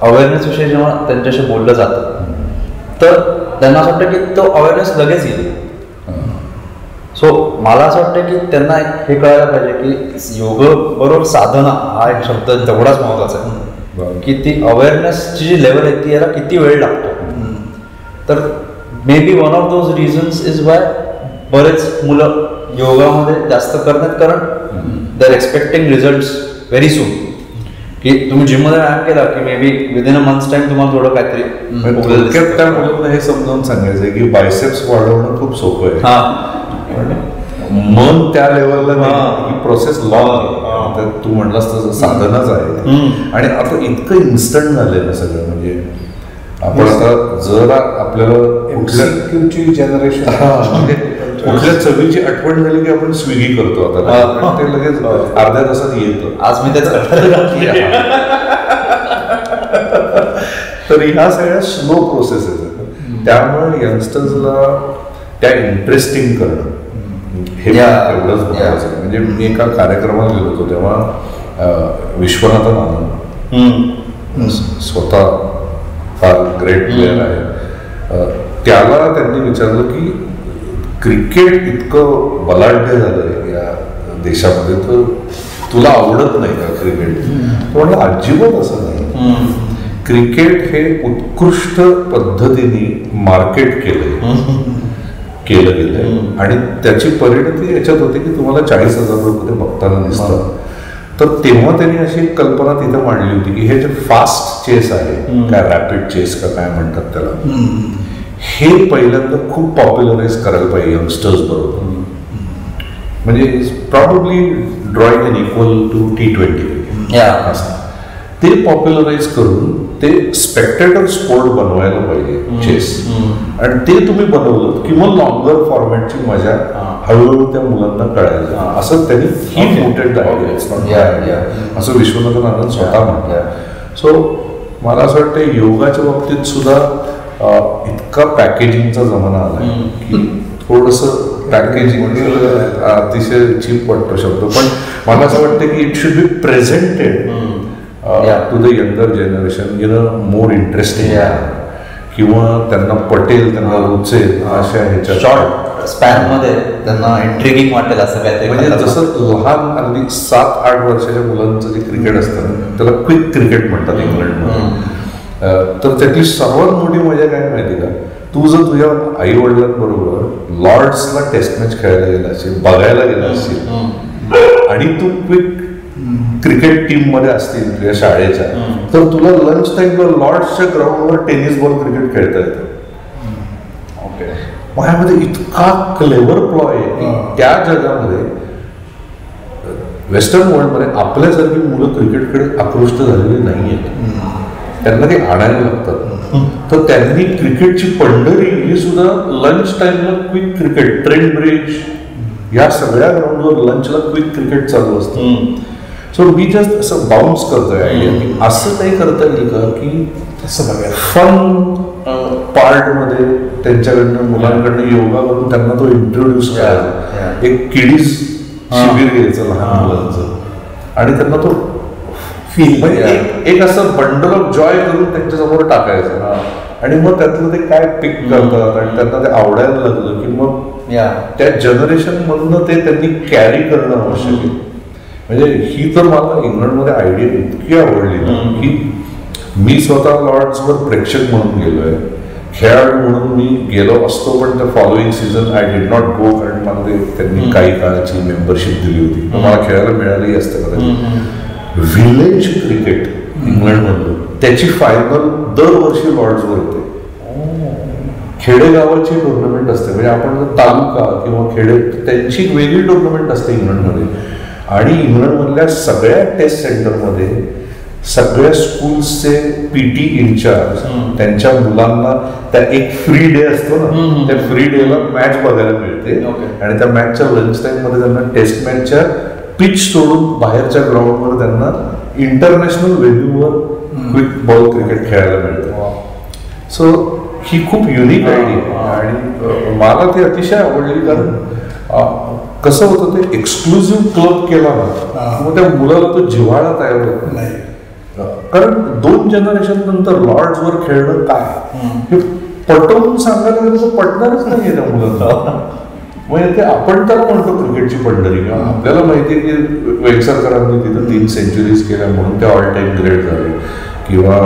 अवेअरनेस विषयी जेव्हा त्यांच्याशी बोललं जातं तर त्यांना असं वाटतं की तो अवेअरनेस लगेच येईल. सो मला असं वाटतं की त्यांना हे कळायला पाहिजे की योग बरोबर साधना हा एक शब्द तेवढाच महत्त्वाचा आहे की ती अवेअरनेसची जी लेवल आहे ती याला किती वेळ लागतो. तर may be one of those reasons is why बरेच मुलं योगामध्ये जास्त करण्यात कारण they are expecting results very soon. की तुम्ही जिममध्ये व्यायाम केला की may be within a months time तुम्हाला थोडं काहीतरी त्या मुलांना हे समजावून सांगायचं आहे की बायसेप्स वाढवणं खूप सोपं आहे. मन त्या लेवलला नाही ही प्रोसेस लॉंग तर तू म्हटलास तसं साधनच आहे. आणि आता इतकं इन्स्टंट झालंय ना सगळं म्हणजे आपण आता जर आपल्याला कुठल्या जनरेशन म्हणजे कुठल्या चवीची आठवण झाली की आपण स्विगी करतो आता ते लगेच अर्ध्या तासात येतं. आज मी त्याचं तर ह्या सगळ्या स्लो प्रोसेस आहेत त्यामुळे यंगस्टर्सला त्या इंटरेस्टिंग करणं हे एवढंच महत्वाचं. म्हणजे मी एका कार्यक्रमात गेलो होतो तेव्हा विश्वनाथन आनंद स्वतः फार ग्रेट प्लेअर आहे. त्याला त्यांनी विचारलं की क्रिकेट इतकं बलाढ्य झालंय या देशामध्ये तर तुला आवडत नाही का क्रिकेट. तो म्हटलं अजिबात असं नाही. क्रिकेट हे उत्कृष्ट पद्धतीने मार्केट केलं गेलंय आणि त्याची परिणती याच्यात होती की तुम्हाला 40,000 रुपये बघताना दिसतात. तर तेव्हा त्यांनी अशी एक कल्पना तिथे मांडली होती की हे जे फास्ट चेस आहे काय रॅपिड चेस का काय म्हणतात त्याला हे पहिल्यांदा खूप पॉप्युलराइज करायला पाहिजे यंगस्टर्स बरोबर. म्हणजे probably drawing an equal to T20 ते पॉप्युलराइज करून ते स्पेक्टेटर स्पोर्ट बनवायला पाहिजे चेस. आणि ते तुम्ही बनवलं की मग लॉंगर फॉर्मॅटची मजा हळूहळू त्या मुलांना कळायचं. असं त्यांनी ही मोटेड आयडिया असं विश्वनाथन आनंद स्वतः म्हणतात. सो मला असं वाटतं योगाच्या बाबतीत सुद्धा इतका पॅकेजिंगचा जमाना आला की थोडंसं पॅकेजिंग अतिशय चीप वाटतो शब्द, पण मला असं वाटतं की it should be presented to the younger generation in a more interesting, किंवा त्यांना पटेल, त्यांना रुचेल अशा ह्याच्या शॉर्ट स्पॅन मध्ये त्यांना इंट्रिगिंग वाटेल असं काहीतरी. म्हणजे जसं लहान अगदी 7-8 वर्षाच्या मुलांचं जे क्रिकेट असतं त्याला क्विक क्रिकेट म्हणतात इंग्लंडमध्ये. तर त्यातली सर्वात मोठी मजा काय माहिती का, तू जर तुझ्या आई वडिलांबरोबर लॉर्ड्सला टेस्ट मॅच खेळायला गेला असेल, बघायला गेला असेल आणि तू क्विक क्रिकेट टीम मध्ये असतील तुझ्या शाळेच्या, तर तुला लंच टाइमला लॉर्ड्सच्या ग्राउंडवर टेनिस बॉल क्रिकेट खेळता येतं. माझ्यामध्ये इतका क्लेवर प्लॉय आहे की त्या जगामध्ये वेस्टर्न वर्ल्डमध्ये आपल्यासारखी मुलं क्रिकेटकडे आकृष्ट झालेली नाही आहेत. त्यांना ते आणायला लागतात. तर त्यांनी क्रिकेटची पंढरी ही सुद्धा लंच टाइमला क्विक क्रिकेट, ट्रेंट ब्रिज या सगळ्या ग्राउंडवर लंचला क्विक क्रिकेट चालू असतं. सो मी जस्ट असं बाउन्स करतोय आयडिया की असं काही करता येईल का की फन पार्टमध्ये त्यांच्याकडनं मुलांकडनं योगा करून त्यांना तो इंट्रोड्यूस करायचा. एक किडीज शिबिर घ्यायचं लहान मुलांचं आणि त्यांना तो फील म्हणजे एक असं बंडल ऑफ जॉय करून त्यांच्यासमोर टाकायचं आणि मग त्यातलं ते काय पिक करतात आणि त्यांना ते आवडायला लागलं की मग त्या जनरेशन मधनं ते त्यांनी कॅरी करणं आवश्यक आहे. म्हणजे ही तर मला इंग्लंडमध्ये आयडिया इतकी आवडली ना की मी स्वतः लॉर्ड्सवर प्रेक्षक म्हणून गेलोय, खेळाडू म्हणून मी गेलो असतो, पण त्या following season I did not go, कारण मला ते त्यांनी काही काळाची मेंबरशिप दिली होती, मला खेळायला मिळाली असते कदाचित. व्हिलेज क्रिकेट इंग्लंडमधलं त्याची फायनल दरवर्षी लॉर्ड्सवर येते. खेडेगावाची टुर्नामेंट असते, म्हणजे आपण तालुका किंवा खेडे त्यांची वेगळी टुर्नामेंट असते इंग्लंडमध्ये. आणि इंग्लंडमधल्या सगळ्या टेस्ट सेंटरमध्ये सगळ्या स्कूल्सचे पीटी इंचार्ज त्यांच्या मुलांना त्या एक फ्री डे असतो ना, त्या फ्री डेला मॅच बघायला मिळते आणि त्या मॅचच्या लंच टाइम मध्ये त्यांना टेस्ट मॅचच्या पिच सोडून बाहेरच्या ग्राउंडवर त्यांना इंटरनॅशनल व्हेन्यूवर क्विक बॉल क्रिकेट खेळायला मिळतं. सो ही खूप युनिक आयडिया आणि मला ती अतिशय आवडली, कारण कसं होतं ते एक्सक्लुझिव्ह क्लब केला ना मग त्या मुलाला तो जिव्हाळा तयार होत नाही. कारण 2 जनरेशन नंतर लॉर्ड्सवर खेळणं काय हे पटवून सांगायला गेलं तर पटणारच नाहीये त्या मुलांना. म्हणजे ते आपण त्याला म्हणतो क्रिकेटची पंढरी. आपल्याला माहिती आहे की वेंगसरकरांनी तिथं 3 सेंचुरीज केल्या म्हणून ते ऑल टाइम ग्रेट झाले, किंवा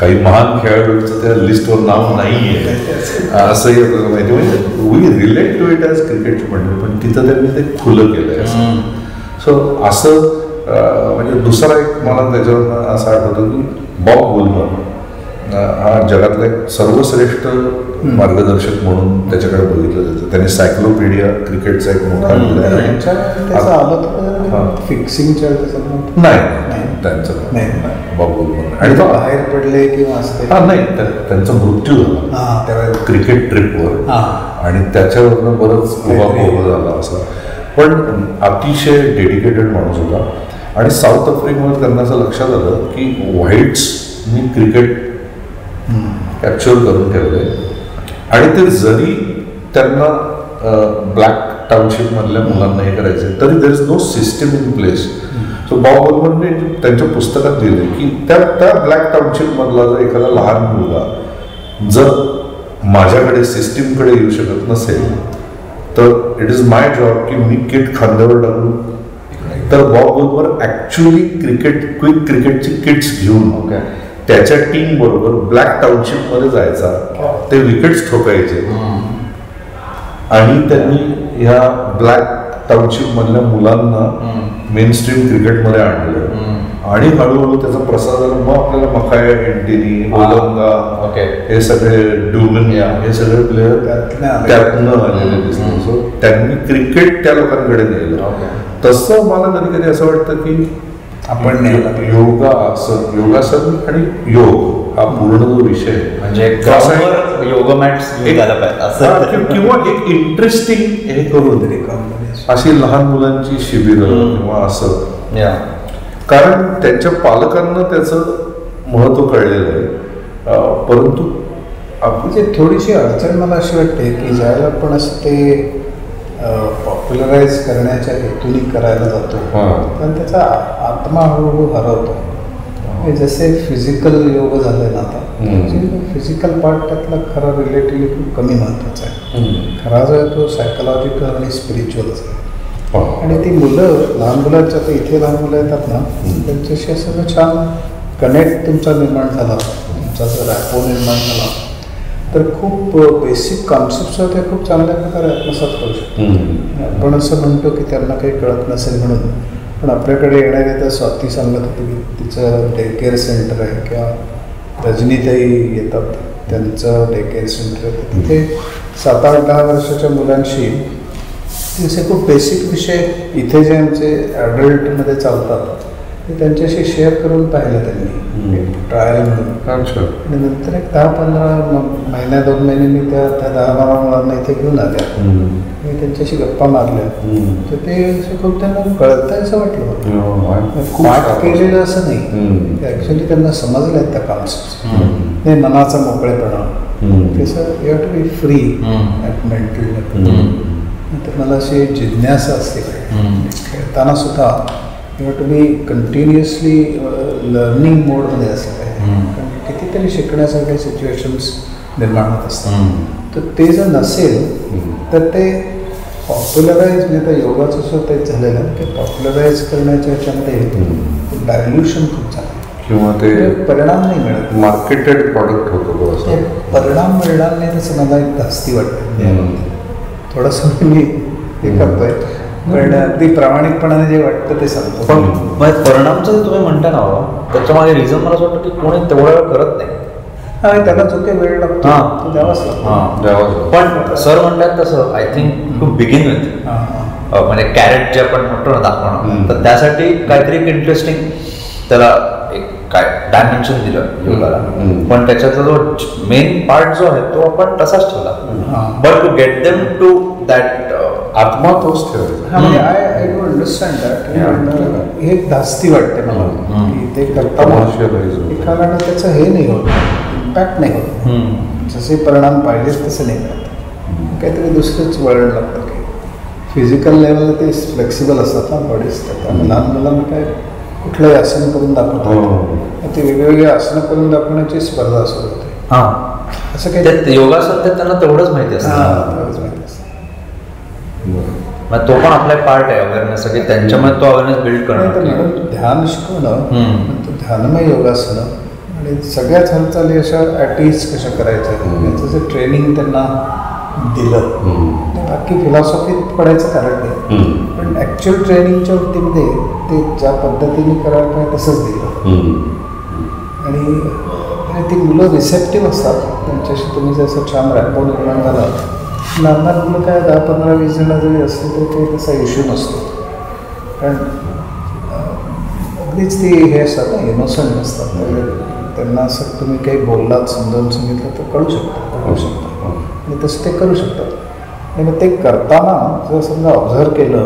काही महान खेळाडूंचं त्या लिस्टवर नाव नाहीये असंही आपल्याला माहिती. म्हणजे we relate to it as क्रिकेटची पंढरी, पण तिथं त्यांनी ते खुलं केलंय. सो असं म्हणजे दुसरा एक मला त्याच्यावर असं आठवतं की बॉब वुलमर हा जगातला एक सर्वश्रेष्ठ मार्गदर्शक म्हणून त्याच्याकडे बघितलं जातं. त्याने सायक्लोपीडिया क्रिकेटचा एक मोठा लिहिला आहे. नाही त्यांचं बॉब वुलमर आणि तो बाहेर पडले किंवा नाही त्यांचा मृत्यू झाला क्रिकेट ट्रिपवर आणि त्याच्यावरनं बरंच उभा झाला असा. पण अतिशय डेडिकेटेड माणूस होता आणि साऊथ आफ्रिकेमध्ये त्यांना असं लक्षात आलं की व्हाईट्सनी क्रिकेट कॅप्चर करून ठेवलंय आणि ते जरी त्यांना ब्लॅक टाउनशिप मधल्या मुलांना हे करायचे तरी there is no system in place. So Bob वुलमरने त्यांच्या पुस्तकात लिहिलंय की त्या ब्लॅक टाउनशिप मधला जर एखादा लहान मुलगा जर माझ्याकडे सिस्टीमकडे येऊ शकत नसेल तर इट इज माय जॉब की मी किट खांद्यावर टाकून. तर बॉब वुलमर ऍक्च्युअली क्विक क्रिकेटची किट्स घेऊन त्याच्या टीम बरोबर ब्लॅक टाउनशिप मध्ये जायचा, ते विकेट्स ठोकायचे आणि त्यांनी ह्या ब्लॅक टाउनशिप मधल्या मुलांना मेन स्ट्रीम क्रिकेटमध्ये आणलं आणि हळूहळू त्याचा प्रसार झाला. मग आपल्याला मकाया एंटिनी, ओलंगा हे सगळे ड्युगन हे सगळे प्लेयर त्यातनं आलेले दिसले. सो त्यांनी क्रिकेट त्या लोकांकडे नेलं. तसं मला कधी कधी असं वाटतं की आपण योगासन आणि योग हा पूर्ण जो विषय म्हणजे तो असा एक- ग्राउंडवर योगा मॅट्स घेऊन झाला पाहिजे असं. किंवा एक इंटरेस्टिंग हे करू तरी काम अशी लहान मुलांची शिबिरं किंवा असं, या कारण त्यांच्या पालकांना त्याचं महत्व कळलेलं आहे. परंतु म्हणजे थोडीशी अडचण मला अशी वाटते की ज्यावेळेला आपण असं ते पॉप्युलराईज करण्याच्या हेतूने करायला जातो तर त्याचा आत्मा हळूहळू हरवतो. हे जसे फिजिकल योग झाले ना आता, फिजिकल पार्ट त्यातला खरा रिलेटिव्हली खूप कमी महत्त्वाचा आहे. खरा जो आहे तो सायकोलॉजिकल आणि स्पिरिच्युअलच आहे. आणि ती मुलं, लहान मुलांच्या आता इथे लहान मुलं येतात ना, त्यांच्याशी असं जर छान कनेक्ट तुमचा निर्माण झाला, तुमचा जर रॅपो निर्माण झाला, तर खूप बेसिक कॉन्सेप्ट ते खूप चांगल्या प्रकारे आत्मसात करू शकतो. आपण असं म्हणतो की त्यांना काही कळत नसेल म्हणून, पण आपल्याकडे येणारे तर स्वाती सांगत होती की तिचं डे केअर सेंटर आहे, किंवा रजनीताई येतात त्यांचं डे केअर सेंटर आहे. तिथे 7-8-10 वर्षाच्या मुलांशी असे खूप बेसिक विषय इथे जे आमचे ॲडल्टमध्ये चालतात ते त्यांच्याशी शेअर करून पाहिलं त्यांनी ट्रायल म्हणून. आणि नंतर एक 10-15 महिन्या 2 महिन्यांनी त्या 10-12 मुलांना इथे घेऊन आल्या. मी त्यांच्याशी गप्पा मारल्या तर ते असं खूप त्यांना कळतं असं वाटलं. पाठ केलेलं असं नाही, ॲक्च्युली त्यांना समजलं आहेत त्या कॉन्सेप्ट. नाही, मनाचा मोकळेपणा, तसं you have to be free at mental. तर मला अशी जिज्ञासा असते खेळताना सुद्धा you have to be continuously learning मोडमध्ये असलं पाहिजे. कारण कितीतरी शिकण्यासारखे सिच्युएशन्स निर्माण होत असतात. तर ते जर नसेल तर ते पॉप्युलराईज, म्हणजे आता योगाचं सुद्धा तेच झालेलं आहे की पॉप्युलराईज करण्याच्या ह्याच्यामध्ये डायल्युशन खूप झालं किंवा ते परिणाम नाही मिळत, मार्केटेड प्रॉडक्ट होतो. ते परिणाम मिळणार नाही तसं मला एक धास्ती वाटते. थोडंसं मी हे करतोय, पण अगदी प्रामाणिकपणाने जे वाटतं ते सांगतो. पण परिणामचं तुम्ही म्हणता ना, त्याच्यामागे रिझन मला असं वाटतं की कोणी तेवढा वेळ करत नाही. हा, त्याला जो काही वेळ लागतो तो द्यावाच लागतो. पण सर म्हणतात तसं I think to begin with, म्हणजे कॅरेट जे आपण म्हणतो ना दाखवणं, तर त्यासाठी काहीतरी एक इंटरेस्टिंग त्याला एक काय डायमेन्शन दिलं योगाला. पण त्याच्यातला जो मेन पार्ट जो आहे तो आपण तसाच ठेवला. But to get them to that आत्मा तोच ठेवायचा. म्हणजे आय डोंट अंडरस्टँड दॅट. हे धास्ती वाटते मला की ते करताना एखाद्यानं त्याचं हे नाही होत, इम्पॅक्ट नाही होत, जसे परिणाम पाहिजेत तसे नाही करत. काहीतरी दुसरंच वळण लागतं की फिजिकल लेवलला ते फ्लेक्सिबल असतात ना बॉडीज. त्यामुळे लहान मुलांना काय कुठलंही आसन करून दाखवतात, ते वेगवेगळे आसनं करून दाखवण्याची स्पर्धा सुरू होते. असं काही योगासन ते त्यांना तेवढंच माहिती असतं. माहिती असतं. तो पण आपला पार्ट आहे अवेअरनेस, त्यांच्यामुळे तो अवेअरनेस बिल्ड करणं. ध्यान शिकवणं, ध्यानमय योगासनं आणि सगळ्याच हालचाली अशा ॲटीज कशा करायच्या याचं जे ट्रेनिंग त्यांना दिलं, बाकी फिलॉसॉफीत पडायचं कारण नाही, पण ॲक्च्युअल ट्रेनिंगच्या वृत्तीमध्ये ते ज्या पद्धतीने करायला पाहिजे तसंच दिलं. आणि ती मुलं रिसेप्टिव्ह असतात, त्यांच्याशी तुम्ही जसं छान रॅपो निर्माण झाला. लहान मुलं काय 10-15-20 जण जरी असले तरी काही तसा इश्यू नसतो, कारण अगदीच ती हे असतात ना, इनोसंट असतात. त्यांना असं तुम्ही काही बोललात, समजावून सांगितलं तर कळू शकतं आणि तसं ते करू शकतात. आणि मग ते करताना जर समजा ऑब्झर्व केलं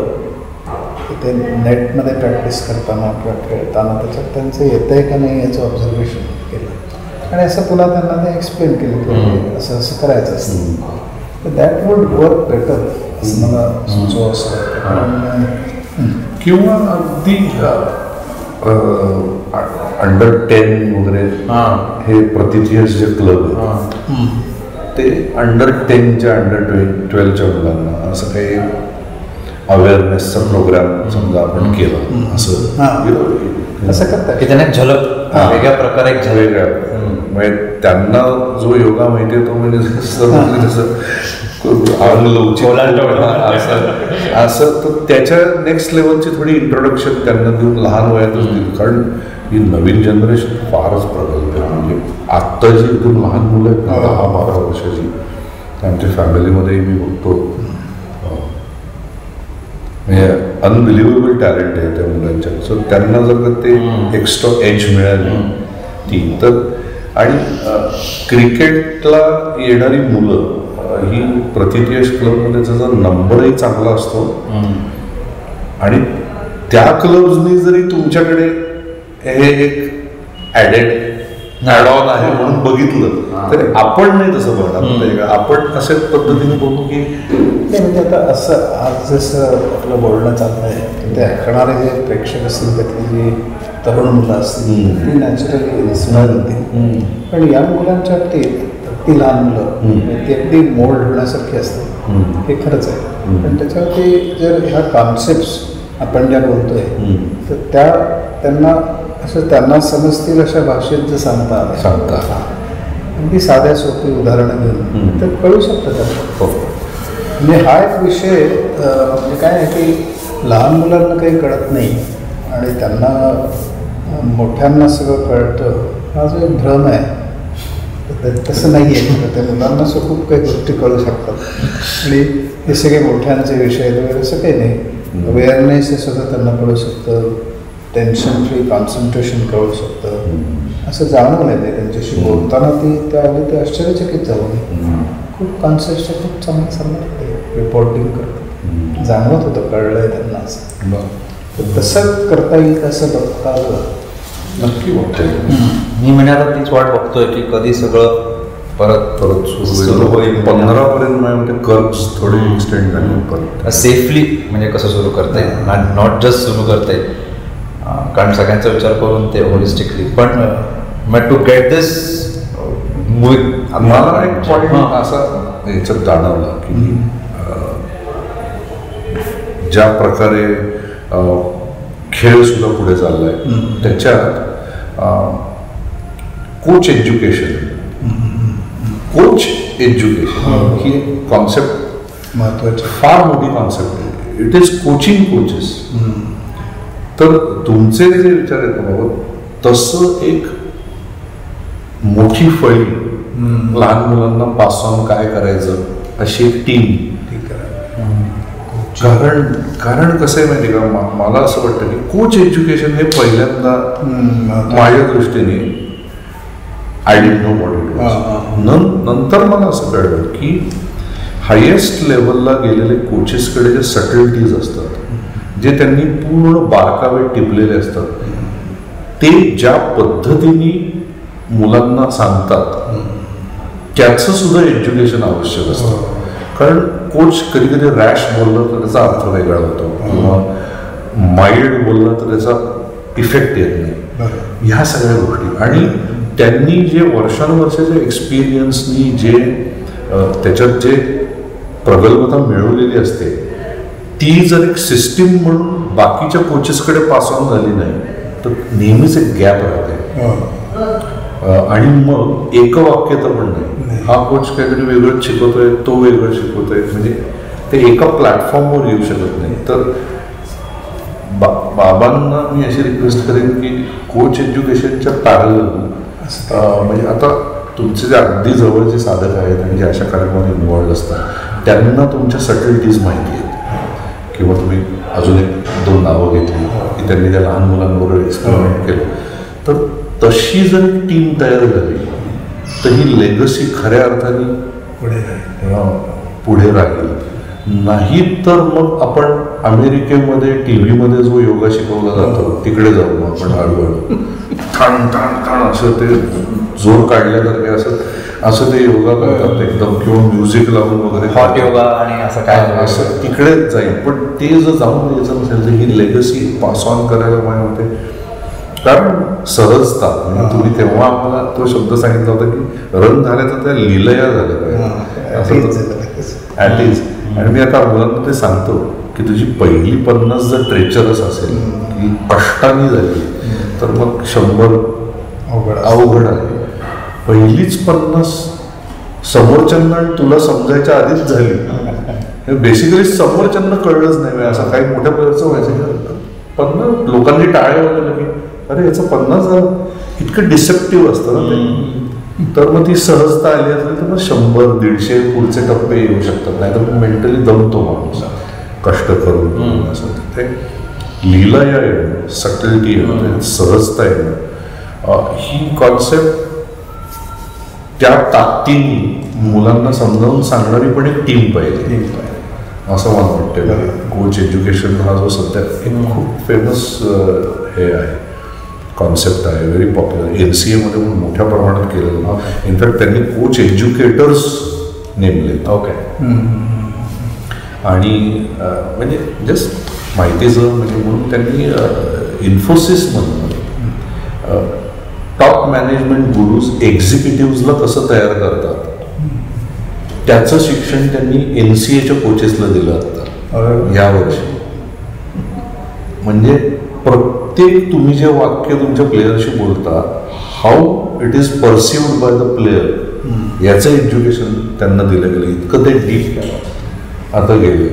की ते नेटमध्ये प्रॅक्टिस करताना किंवा खेळताना त्याच्यात त्यांचं येतं आहे का नाही याचं ऑब्झर्वेशन केलं आणि असं पुन्हा त्यांना ते एक्सप्लेन केलं की असं असं करायचं असतं, दॅट वुड वर्क बेटर असं मला सुचव असं. किंवा अगदी अंडर 10 वगैरे हे प्रतिथीयस जे क्लब आहेत ते अंडर 10च्या अंडर 12च्या मुलांना असं काही अवेअरनेसचा प्रोग्राम समजा आपण केला असं करतात की त्यांना झलक वेगळ्या प्रकारे एक वेगळ्या म्हणजे त्यांना जो योगा माहिती आहे तो म्हणजे तसं असं तर त्याच्या नेक्स्ट लेवलची थोडी इंट्रोडक्शन त्यांना देऊन लहान वयातच दिली. कारण ही नवीन जनरेशन फारच प्रगल्भ आहे. म्हणजे आत्ता जी एकदम लहान मुलं आहेत 10-12 वर्षाची, आमच्या फॅमिलीमध्येही मी बघतो म्हणजे अनबिलिव्हेबल टॅलेंट आहे त्या मुलांच्या. सो त्यांना जर का ते एक्स्ट्रा एज मिळाली ती तर आणि क्रिकेटला येणारी मुलं ही प्रतिथयश क्लबमध्ये त्याचा नंबरही चांगला असतो आणि त्या क्लब्सनी जरी तुमच्याकडे हे एक ॲड ऑन आहे म्हणून बघितलं तरी आपण नाही तसं बघणार. आपण अशाच पद्धतीने बघू की म्हणजे आता असं आज जसं आपलं बोलणं चाललं आहे ते ऐकणारे जे प्रेक्षक असतील त्यातली जी तरुण मुलं असतील ती नॅचरली इन्स्पायर होतील. पण या मुलांच्या बाबतीत ती लहान मुलं ती अगदी मोल्ड होण्यासारखी असते हे खरंच आहे. पण त्याच्यावरती जर ह्या कॉन्सेप्ट्स आपण ज्या बोलतोय तर त्या त्यांना समजतील अशा भाषेत जर सांगता अगदी साध्या सोपी उदाहरणं घेऊन तर कळू शकतं त्यांना. म्हणजे हा एक विषय म्हणजे काय आहे की लहान मुलांना काही कळत नाही आणि त्यांना मोठ्यांना सगळं कळतं हा जो एक भ्रम आहे तसं नाही आहे. त्या मुलांना सुद्धा खूप काही गोष्टी कळू शकतात आणि हे सगळे मोठ्यांचे विषय वगैरे असं काही नाही. अवेअरनेस हे सुद्धा त्यांना कळू शकतं. टेन्शन फ्री कॉन्सन्ट्रेशन कळू शकतं असं जाणवलं आहे त्यांच्याशी बोलताना ते आश्चर्यचकित झालं. खूप कॉन्सेप्टचं खूप चांगलं सांगत रिपोर्टिंग करतं जाणवत होतं कळलं आहे त्यांना असं. तर तसं करता येईल असं बघता नक्की वाटतं. मी म्हणजे आता तीच वाट बघतोय की कधी सगळं परत सुरू होईल. 15पर्यंत म्हणजे कर्व्स थोडे एक्सटेंड झाले परत सेफली म्हणजे कसं सुरू करता येईल नॉट जस्ट सुरू करता येईल कारण सगळ्यांचा विचार करून ते होलिस्टिकली पण टू गेट दिस मूवी. मला एक पॉईंट असा याच्यात जाणवला की ज्या प्रकारे खेळ सुद्धा पुढे चाललाय त्याच्यात कोच एज्युकेशन ही कॉन्सेप्ट महत्वाची फार मोठी कॉन्सेप्ट आहे. It is coaching coaches. तर तुमचे जे विचार आहेत ना बाबा तसं एक मोठी फळी लहान मुलांना पास ऑन काय करायचं अशी एक टीम. कारण कसं आहे माहिती का मला असं वाटतं की कोच एज्युकेशन हे पहिल्यांदा माझ्या दृष्टीने I didn't know what it वाज. नंतर मला असं कळलं की हायेस्ट लेवलला गेलेले कोचेसकडे जे सटलटीज असतात जे त्यांनी पूर्ण बारकावे टिपलेले असतात ते ज्या पद्धतीने मुलांना सांगतात त्याचं सुद्धा एज्युकेशन आवश्यक असतं. कारण कोच कधी कधी रॅश बोललं तर त्याचा अर्थ वेगळा होतो किंवा माइल्ड बोललं तर त्याचा इफेक्ट येत नाही. ह्या सगळ्या गोष्टी आणि त्यांनी जे वर्षानुवर्षाच्या एक्सपिरियन्सनी जे त्याच्यात जे प्रगल्भता मिळवलेली असते ती जर एक सिस्टीम म्हणून बाकीच्या कोचेसकडे पास ऑन झाली नाही तर नेहमीच एक गॅप राहते आणि मग एकवाक्यता पण नाही. हा कोच काहीतरी वेगळं शिकवतोय तो वेगळं शिकवतोय म्हणजे ते एका प्लॅटफॉर्मवर येऊ शकत नाही. तर बाबांना मी अशी रिक्वेस्ट करेन की कोच एज्युकेशनच्या पॅरलल म्हणजे आता तुमचे जे अगदी जवळचे साधक आहेत आणि जे अशा कार्यक्रमात इन्व्हॉल्ड असतात त्यांना तुमच्या सटलिटीज माहिती आहेत किंवा तुम्ही अजून एक 2 नावं घेतली की त्यांनी त्या लहान मुलांबरोबर एक्सपेरिमेंट केलं तर तशी जर टीम तयार झाली तर ही लेगसी खऱ्या अर्थाने पुढे राहील. नाही तर मग आपण अमेरिकेमध्ये टी व्हीमध्ये जो योगा शिकवला जातो तिकडे जाऊ मग आपण हळूहळू ठाण ठाण ठाण असं ते जोर काढल्यासारखे असं ते योगा करतात एकदम किंवा म्युझिक लावून वगैरे हॉट योगा आणि असं काय असं तिकडे जाईल. पण ते जर जाऊन द्यायचं नसेल तर ही लेगसी पास ऑन करायला माझ्या मते कारण सहजता म्हणजे तुम्ही तेव्हा आम्हाला तो शब्द सांगितला होता की रन झाल्या तर त्या लिलया झाल्या पाहिजे ॲट इज. आणि मी आता मुलांना ते सांगतो की तुझी पहिली 50 जर ट्रेचरस असेल की कष्टाने झाली तर मग 100 अवघड आहे. पहिलीच 50 समोरच्यांना तुला समजायच्या आधीच झाली बेसिकली समोरच्यांना कळलंच नाही. असं काही मोठ्या प्रकारचं व्हायचं 50 लोकांनी टाळ्या वगैरे की अरे याचं 50 झालं इतकं डिसेप्टिव्ह असतं ना ते. तर मग ती सहजता आली असेल तर मग 100-150 पुढचे टप्पे येऊ शकतात. नाही तर मेंटली दमतो माणूस कष्ट करून. असं ते लीलया येणं सटलिटी येणं सहजता येणं ही कॉन्सेप्ट त्या ताकदीने मुलांना समजावून सांगणारी पण एक टीम पाहिजे असं मला वाटतं. कोच एज्युकेशन हा जो सध्या एक खूप फेमस हे आहे, कॉन्सेप्ट आहे, व्हेरी पॉप्युलर. NCA मध्ये पण मोठ्या प्रमाणात केलेलं. इनफॅक्ट त्यांनी कोच एज्युकेटर्स नेमले. ओके. आणि म्हणजे जस्ट माहितीचं म्हणजे म्हणून त्यांनी इन्फोसिसमधून टॉप मॅनेजमेंट गुरुज एक्झिक्युटिव्हजला कसं तयार करतात त्याचं शिक्षण त्यांनी NCAच्या कोचेसला दिलं आता या वर्षी. म्हणजे प्रत्येक तुम्ही जे वाक्य तुमच्या प्लेयरशी बोलता, how it is perceived by the player याचं एज्युकेशन त्यांना दिलं गेलं. इतकं ते डीप आता गेले.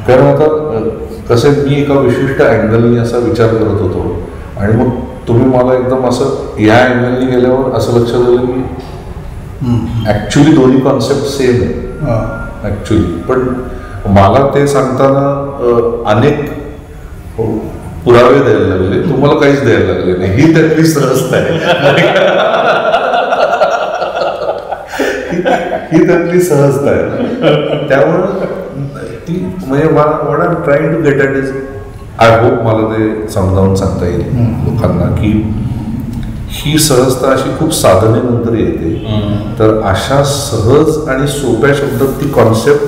कारण आता कसं मी एका विशिष्ट अँगलनी असा विचार करत होतो आणि मग तुम्ही मला एकदम असं या अँगलनी गेल्यावर असं लक्षात आलं की ऍक्च्युली दोन्ही कॉन्सेप्ट सेम आहे ऍक्च्युली. पण मला ते सांगताना अनेक पुरावे द्यायला लागले, तुम्हाला काहीच द्यायला लागले नाही. ही त्यातली सहजता आहे. ही त्यातली सहजता आहे. त्यामुळं ती म्हणजे what I am trying to get at is, I hope मला ते समजावून सांगता येईल लोकांना की ही सहजता अशी खूप साधनेनंतर येते. तर अशा सहज आणि सोप्या शब्दात ती कॉन्सेप्ट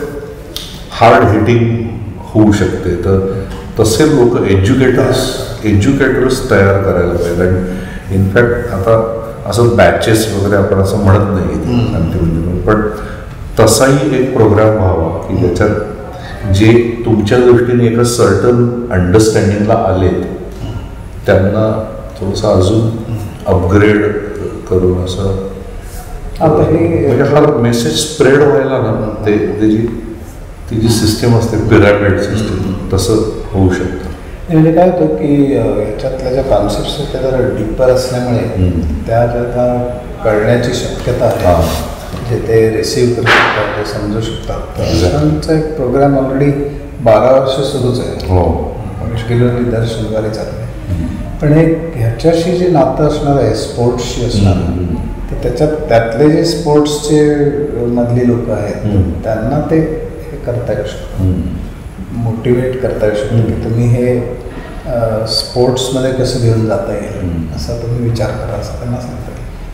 हार्ड हिटिंग होऊ शकते. तर तसे लोक एज्युकेटर्स तयार करायला पाहिजे. आणि इनफॅक्ट आता असं बॅचेस वगैरे आपण असं म्हणत नाही, पण तसाही एक प्रोग्राम व्हावा की ज्याच्यात जे तुमच्या दृष्टीने एका सर्टन अंडरस्टँडिंगला आलेत त्यांना थोडंसं अजून अपग्रेड करून असं म्हणजे हा मेसेज स्प्रेड व्हायला ना ते ती जी सिस्टीम असते पिरामिड सिस्टीम तसं होऊ शकतं. म्हणजे काय होतं की याच्यातल्या ज्या कॉन्सेप्ट्स आहेत त्या जरा डीपर असल्यामुळे त्या ज्या कळण्याची शक्यता आहे, जे ते रिसीव्ह करू शकतात, ते समजू शकतात. त्यांचा एक प्रोग्राम ऑलरेडी 12 वर्ष सुरूच आहे, रेग्युलरली दर शनिवारी चालू आहे. पण एक ह्याच्याशी जे नातं असणार आहे स्पोर्ट्सशी असणार, तर त्याच्यात त्यातले जे स्पोर्ट्सचे मधली लोक आहेत त्यांना ते हे करता येऊ शकतं, मोटिवेट करता येऊ शकतं की तुम्ही हे स्पोर्ट्समध्ये कसं घेऊन जाता येईल असा तुम्ही विचार करा असं त्यांना सांगता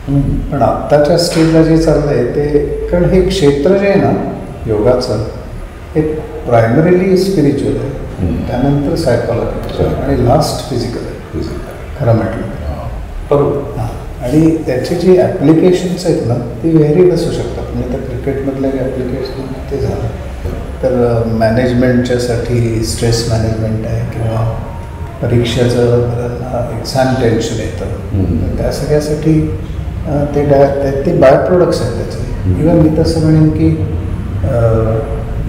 येईल. पण आत्ताच्या स्टेजला जे चाललं आहे ते, कारण हे क्षेत्र जे आहे ना योगाचं, हे प्रायमरीली स्पिरिच्युअल आहे, त्यानंतर सायकॉलॉजिकल आणि लास्ट फिजिकल आहे खरं म्हटलं. बरोबर. आणि त्याची जी ॲप्लिकेशन्स आहेत ना ती व्हेरिड असू शकतात. म्हणजे त्या क्रिकेटमधलं ॲप्लिकेशन ते झालं तर मॅनेजमेंटच्यासाठी स्ट्रेस मॅनेजमेंट आहे किंवा परीक्षेचं एक्झाम टेन्शन येतं, त्या सगळ्यासाठी ते बाय प्रोडक्ट्स आहेत त्याचे. इव्हन मी तसं म्हणेन की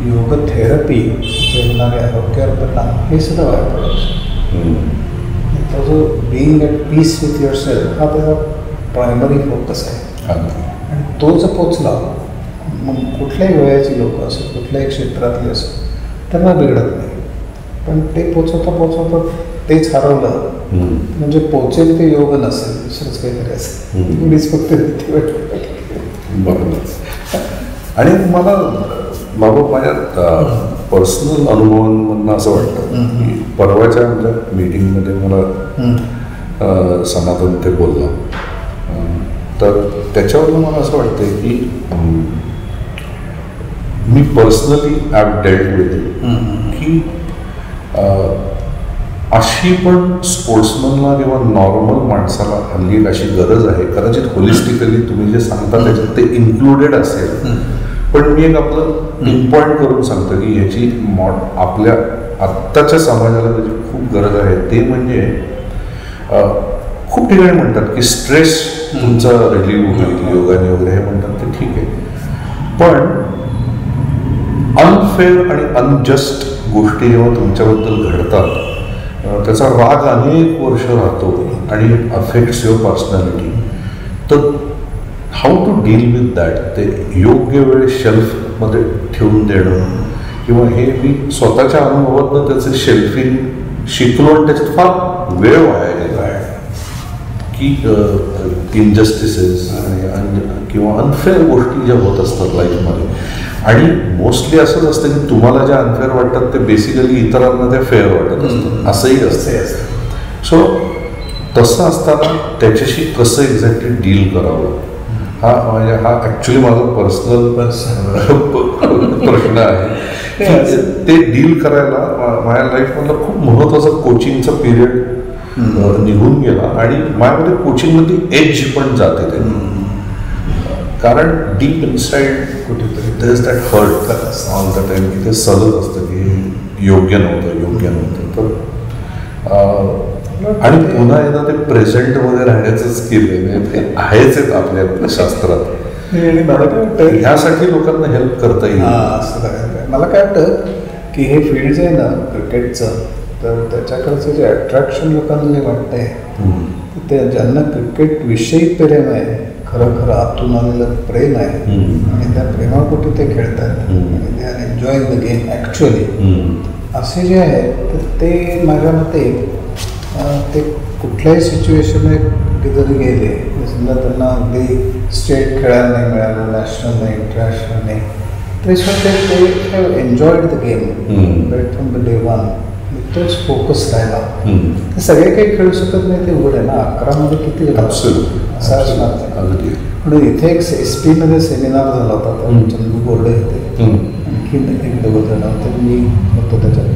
योग थेरपी जे होणारे आरोग्यावर परिणाम हे सुद्धा बाय प्रोडक्ट्स. तो जो being at peace with yourself हा त्याचा प्रायमरी फोकस आहे. आणि तो जर पोचला मग कुठल्याही वयाची लोक असो, कुठल्याही क्षेत्रातली असो, त्यांना बिघडत नाही. पण ते पोचवता तेच हरवलं म्हणजे पोचेल ते योग नसेल, दुसरंच काहीतरी असेल. एवढीच फक्त बरोबर. आणि मला बाबा माझ्या पर्सनल अनुभवांमधनं असं वाटतं की परवाच्या आमच्या मीटिंगमध्ये मला सनातन ते बोलला, तर त्याच्यावरून मला असं वाटतं की मी personally I have dealt with it की अशी पण स्पोर्ट्समनला किंवा नॉर्मल माणसाला हल्ली एक अशी गरज आहे, कदाचित होलिस्टिकली तुम्ही जे सांगता त्याच्यात ते इन्क्लुडेड असेल, पण मी एक आपलं पिनपॉईंट करून सांगतो की ह्याची आपल्या आत्ताच्या समाजाला त्याची खूप गरज आहे. ते म्हणजे खूप ठिकाणी म्हणतात की स्ट्रेस तुमचा रिलीव्ह होईल योगाने वगैरे हे म्हणतात, ते ठीक आहे. पण अनफेअर आणि अनजस्ट गोष्टी जेव्हा तुमच्याबद्दल घडतात त्याचा राग अनेक वर्ष राहतो आणि इट अफेक्ट्स युअर पर्सनॅलिटी. तर how to deal with that, ते योग्य वेळ शेल्फमध्ये ठेवून देणं किंवा हे मी स्वतःच्या अनुभवातनं त्याचं शेल्फिंग शिकलो आणि त्याच्यात फार वेळ वाया गेला आहे की इनजस्टिसेस किंवा अनफेअर गोष्टी ज्या होत असतात लाईफमध्ये, आणि मोस्टली असंच असतं की तुम्हाला ज्या अनफेअर वाटतात ते बेसिकली इतरांना ते फेअर वाटत असतं, असंही असतं. सो तसं असताना त्याच्याशी कसं एक्झॅक्टली डील करावं हा ॲक्च्युली माझा पर्सनल प्रश्न आहे. ते डील करायला माझ्या लाईफमधला खूप महत्त्वाचा कोचिंगचा पिरियड निघून गेला, आणि माझ्यामध्ये कोचिंगमध्ये एज पण जाते त्यांनी, कारण डीप इनसाइड कुठेतरी there is that hurt all the time की ते सलत असतं की योग्य नव्हतं. तर आणि पुन्हा एकदा ते प्रेझेंटमध्ये राहण्याचं स्किल आहे, ते आहेच आहेत आपल्या शास्त्रात. मला काय वाटतं ह्यासाठी लोकांना हेल्प करता येईल. असं काय मला काय वाटतं की हे फील्ड जे आहे ना क्रिकेटचं, तर त्याच्याकडचं जे अट्रॅक्शन लोकांना जे वाटतंय ते ज्यांना क्रिकेटविषयी प्रेम आहे, खरं आतून आलेलं प्रेम आहे, आणि त्या प्रेमापोटी ते खेळतात आणि they are enjoying the game actually, असे जे आहेत तर ते माझ्या मते ते कुठल्याही सिच्युएशनमध्ये जरी गेले, समजा त्यांना अगदी स्टेट खेळायला नाही मिळालं, नॅशनल नाही, इंटरनॅशनल नाही, तरी ते enjoyed the game right from the day one. तोच फोकस राहिला. ते सगळे काही खेळू शकत नाही, ते उघड आहे ना. 11मध्ये किती असा असणार. म्हणून इथे एक SP मध्ये सेमिनार झाला होता, तर चंदू बोर्डे होते, आणखी एक दोघं जण होते, मी होतो त्याच्यात.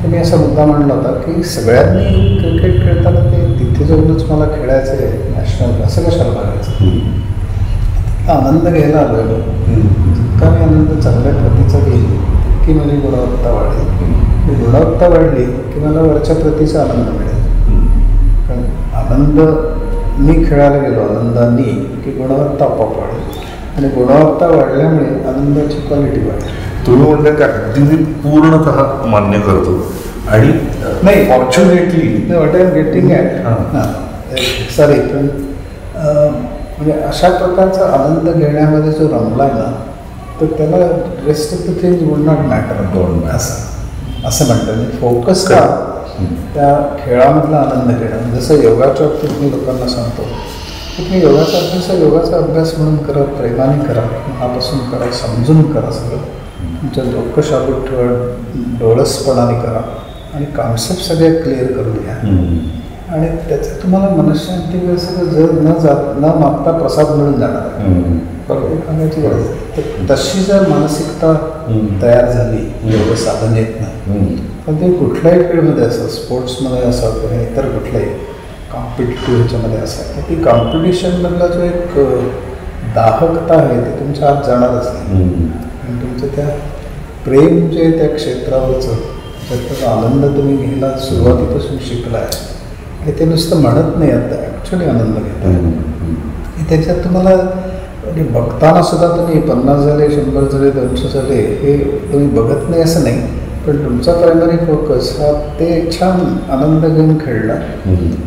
तर मी असा मुद्दा मांडला होता की सगळ्यांनी क्रिकेट खेळताना ते तिथे जाऊनच मला खेळायचं आहे नॅशनल, असं कशाला बघायचं. आनंद घ्यायला आलो आहे, जितका मी आनंद चांगल्या प्रतीचा घेईल तितकी माझी गुणवत्ता वाढेल. गुणवत्ता वाढली की मला वरच्या प्रतीचा आनंद मिळेल. कारण आनंद मी खेळायला गेलो आनंदाने की गुणवत्ता आपोआप वाढेल, आणि गुणवत्ता वाढल्यामुळे आनंदाची क्वालिटी वाढेल. तुम्ही म्हणता की अगदी मी पूर्णतः मान्य करतो, आणि नाही fortunately what I am getting at sorry, पण म्हणजे अशा प्रकारचा आनंद घेण्यामध्ये जो रमला आहे ना, तर त्याला rest of the things would not matter. असं म्हणतं मी फोकस का त्या खेळामधला आनंद घेणं. जसं योगाच्या बाबतीत मी लोकांना सांगतो की तुम्ही योगाचा अभ्यास म्हणून करा, प्रेमाने करा, मनापासून करा, समजून करा, सगळं तुमचं डोकं शाबूत ठेवा, डोळसपणाने करा, आणि कॉन्सेप्ट सगळे क्लिअर करून घ्या, आणि त्याचं तुम्हाला मनशांती सगळं न मागता प्रसाद मिळून जाणार. बरोबर सांगायची गरज आहे. तर तशी जर मानसिकता तयार झाली योग साधनेत नाही, पण ते कुठल्याही फील्डमध्ये असं, स्पोर्ट्समध्ये असं किंवा इतर कुठल्याही कॉम्पिटिटिव्ह ह्याच्यामध्ये असं, तर ती कॉम्पिटिशनमधला जो एक दाहकता आहे ते तुमच्या आत जाणारच नाही. आणि तुमचं त्या प्रेम जे त्या क्षेत्रावरचं त्याचा आनंद तुम्ही घ्यायला सुरुवातीपासून शिकला आहे, आणि ते नुसतं म्हणत नाही, आता ॲक्च्युली आनंद घेतात. त्याच्यात तुम्हाला म्हणजे बघताना सुद्धा तुम्ही 50 झाले, 100 झाले, 200 झाले हे तुम्ही बघत नाही असं नाही, पण तुमचा प्रायमरी फोकस हा ते छान आनंद घेऊन खेळला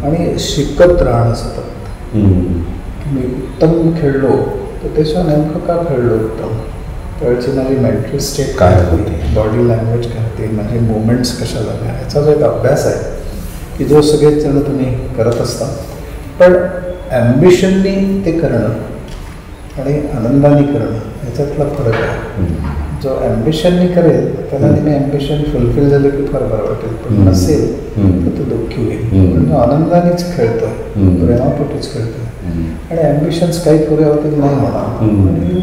आणि शिकत राहणं सतत. मी उत्तम खेळलो तर त्याच्या नेमकं का खेळलो उत्तम, त्यावेळची माझी मेंटल स्टेट काय होती, बॉडी लँग्वेज काय होती, माझे मुवमेंट्स कशा झाल्या, ह्याचा जो एक अभ्यास आहे की जो सगळेच जण तुम्ही करत असता, पण ॲम्बिशननी ते करणं आणि आनंदाने करणं ह्याच्यातला फरक आहे. जो ॲम्बिशननी करेल त्याला नेहमी ॲम्बिशन फुलफिल झालं की फार बरं वाटेल, पण नसेल तर तो दुःखी होईल. पण जो आनंदानेच खेळतोय, प्रेमापोटीच खेळतोय, आणि ॲम्बिशन्स काही पुरे होतील नाही होणार,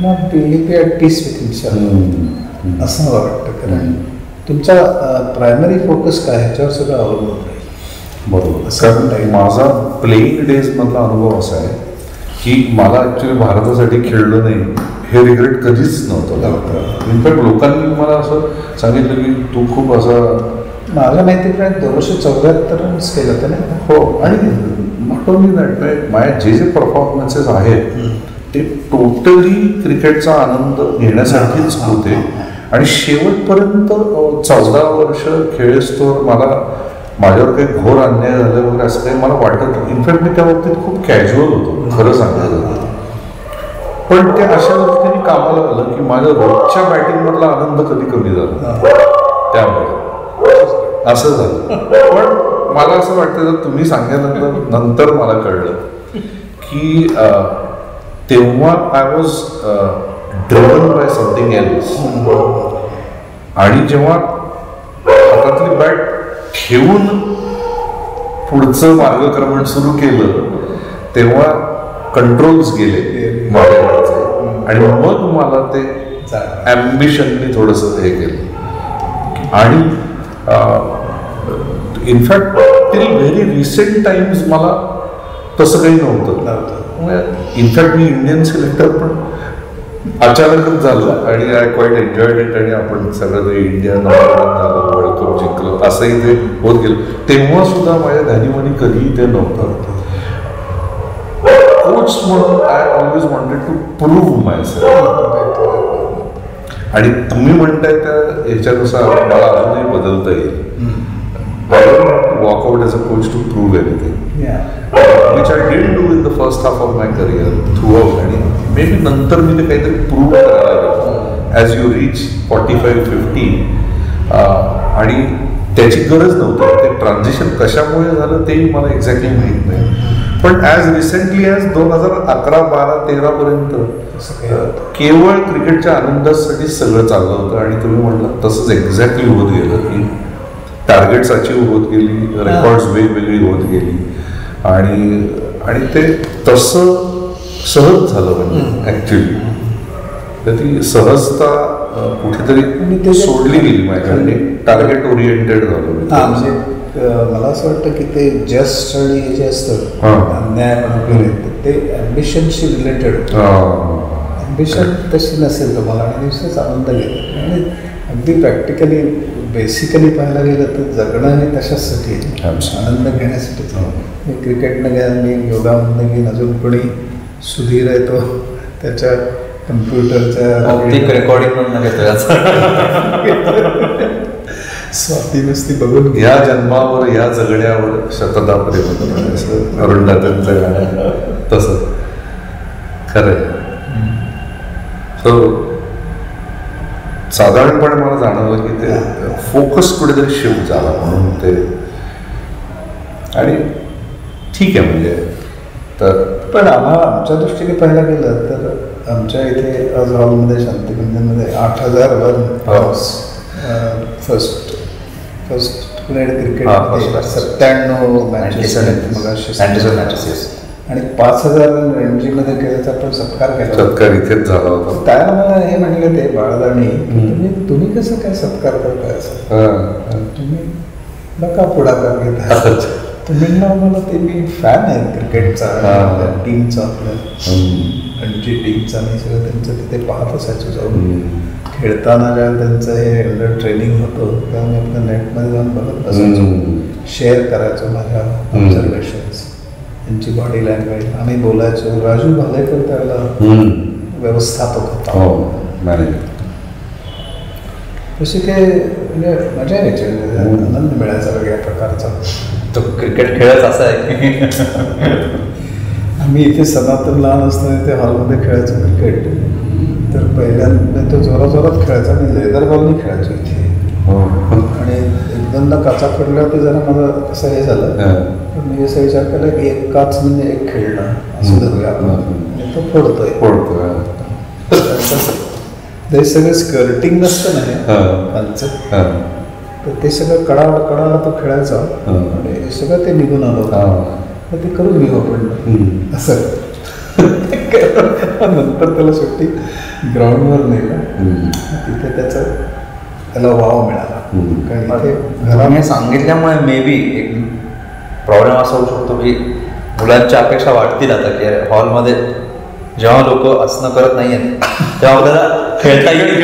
not be at peace with himself असं मला वाटतं. कारण तुमचा प्रायमरी फोकस काय ह्याच्यावर सगळं अवलंबून राहील. बरोबर. कारण माझा प्लेइंग डेजमधला अनुभव असा आहे की मला ॲक्च्युली भारतासाठी खेळलं नाही हे रिग्रेट कधीच नव्हतं. इनफॅक्ट लोकांनी मला असं सांगितलं की तू खूप असा, माझ्या माहितीप्रमाणे 274 रन्स केलं होतं ना. हो, आणि नॉट ओनली दॅट, माझ्या जे जे परफॉर्मन्सेस आहेत ते टोटली क्रिकेटचा आनंद घेण्यासाठीच होते, आणि शेवटपर्यंत 14 वर्ष खेळेस्तोवर मला माझ्यावर काही घोर अन्याय झाला वगैरे असं काही मला वाटत. इनफॅक्ट मी त्या बाबतीत खूप कॅज्युअल होतो, खरं सांगायचं होतं. पण ते अशा रीतीने कामाला आलं की माझ्या रोजच्या बॅटिंगमधला आनंद कधी कमी झाला त्यामुळे असं झालं. पण मला असं वाटतं जर तुम्ही सांगितल्यानंतर मला कळलं की तेव्हा I was driven by something else. आणि जेव्हा हातातली बॅट ठेवून पुढचं मार्गक्रमण सुरू केलं तेव्हा कंट्रोल्स गेले माझ्याकडचे आणि मग मला ते ॲम्बिशननी थोडंसं हे केलं. आणि in fact till very recent times मला तसं काही नव्हतं. इनफॅक्ट मी इंडियन सिलेक्टर पण अचानकच झालं आणि आय क्वाईट एन्जॉयड इट. आणि आपण सगळं ते इंडिया झालं, वर्ल्ड कप जिंकलं, असंही ते होत गेलं. तेव्हा सुद्धा माझ्या ध्यानीमनी कधीही ते नव्हतं. कोच म्हणून I always wanted to prove myself. आणि तुम्ही म्हणताय त्या ह्याच्यानुसार मला अजूनही बदलता येईल. Walk out as a coach to prove anything, which I didn't do in the first half of my career throughout. आणि मे बी नंतर मी ते काहीतरी प्रूव्ह करायला लागेल ॲज यू रीच 45-50. आणि त्याची गरज नव्हती. ते ट्रान्झिशन कशामुळे झालं तेही मला एक्झॅक्टली माहीत नाही. पण ॲज रिसेंटली ॲज 2011-12-13 पर्यंत केवळ क्रिकेटच्या आनंदासाठी सगळं चाललं होतं. आणि तुम्ही म्हटलं तसंच एक्झॅक्टली होत गेलं की टार्गेट्स अचीव्ह होत गेली, रेकॉर्ड्स वेगवेगळी होत गेली. आणि ते तसं सहज झालं म्हणजे ॲक्च्युली. तर ती सहजता कुठेतरी सोडली गेली माझ्याकडे. टार्गेट ओरिएंटेड झालं. म्हणजे मला असं वाटतं की ते जस्ट आणि हे जे असतं अन्याय वगैरे ते ॲम्बिशनशी रिलेटेड. ॲम्बिशन तशी नसेल तुम्हाला आणि नुसतेच आनंद घेतो. आणि अगदी प्रॅक्टिकली बेसिकली पाहायला गेलं तर जगणं हे तशाचसाठी आनंद घेण्यासाठीच. मी क्रिकेटनं घ्या, मी योगामधनं घेईन, अजून कोणी सुधीर आहे तो त्याच्या कम्प्युटरच्या रेकॉर्डिंग घेतो स्वाती नुसती बघून या जन्मावर या जगण्यावर शतदा प्रेम अरुंधतींचं गाणं तसं खरं. सो साधारणपणे मला जाणवलं की ते फोकस कुठेतरी शिफ्ट झाला म्हणून ते. आणि ठीक आहे म्हणजे. तर पण आमच्या दृष्टीने पाहायला गेलं तर आमच्या इथे आज हॉलमध्ये शांतिकुंजमध्ये 8,000 फर्स्ट क्रिकेट 97 मॅचेस आणि 5,000 रणजीमध्ये केल्याचा आपण सत्कार केला. सत्कार इथेच झाला होता. त्याला मला हे म्हणले ते बाळादाणी तुम्ही कसं काय सत्कार करताय असं, तुम्ही नका पुढाकार घेता. तुम्ही ना मला ते मी फॅन आहे क्रिकेटचा, टीमचा, आपल्या रणजी टीमचा. मी सगळं त्यांचं तिथे पाहत असायचो जाऊन. खेळताना जेव्हा त्यांचं हे अंडर ट्रेनिंग होतं तेव्हा मी आपल्या नेटमध्ये जाऊन बघत असायचो, शेअर करायचो माझ्या ऑब्झर्वेशन्स, त्यांची बॉडी लँग्वेज. आम्ही बोलायचो. राजू भालेकर त्यावेळेला व्यवस्थापक होता. तशी काही म्हणजे मजा यायची, आनंद मिळायचा वेगळ्या प्रकारचा. तो क्रिकेट खेळच असा आहे. आम्ही इथे सनातन लहान असताना ते हॉलमध्ये खेळायचो क्रिकेट. तर पहिल्यांदा तो जोरात खेळायचा आणि लेदर बॉलनी खेळायचो इथे. आणि एकदमदा काचा पडल्यावर जरा माझं असं हे झालं. पण मी असं विचार केला की एक काच म्हणजे एक खेळणं असं धरूया आपण. आणि तो फोडतोय. ते सगळं स्कर्टिंग नसतं ना कालचं, तर ते सगळं कडाला तो खेळायचा आणि सगळं ते निघून आलं. तर ते करून घेऊ आपण असं. नंतर त्याला शेवटी ग्राउंडवर नेलं. तिथे त्याला वाव मिळाला. कारण इथे घराने सांगितल्यामुळे मे बी एक प्रॉब्लेम असा होऊ शकतो की मुलांच्या अपेक्षा वाढतील आता की हॉलमध्ये जेव्हा लोक असणं करत नाही आहेत तेव्हा आपल्याला खेळता येईल.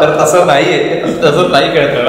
तर तसं नाही आहे, तसं नाही खेळता.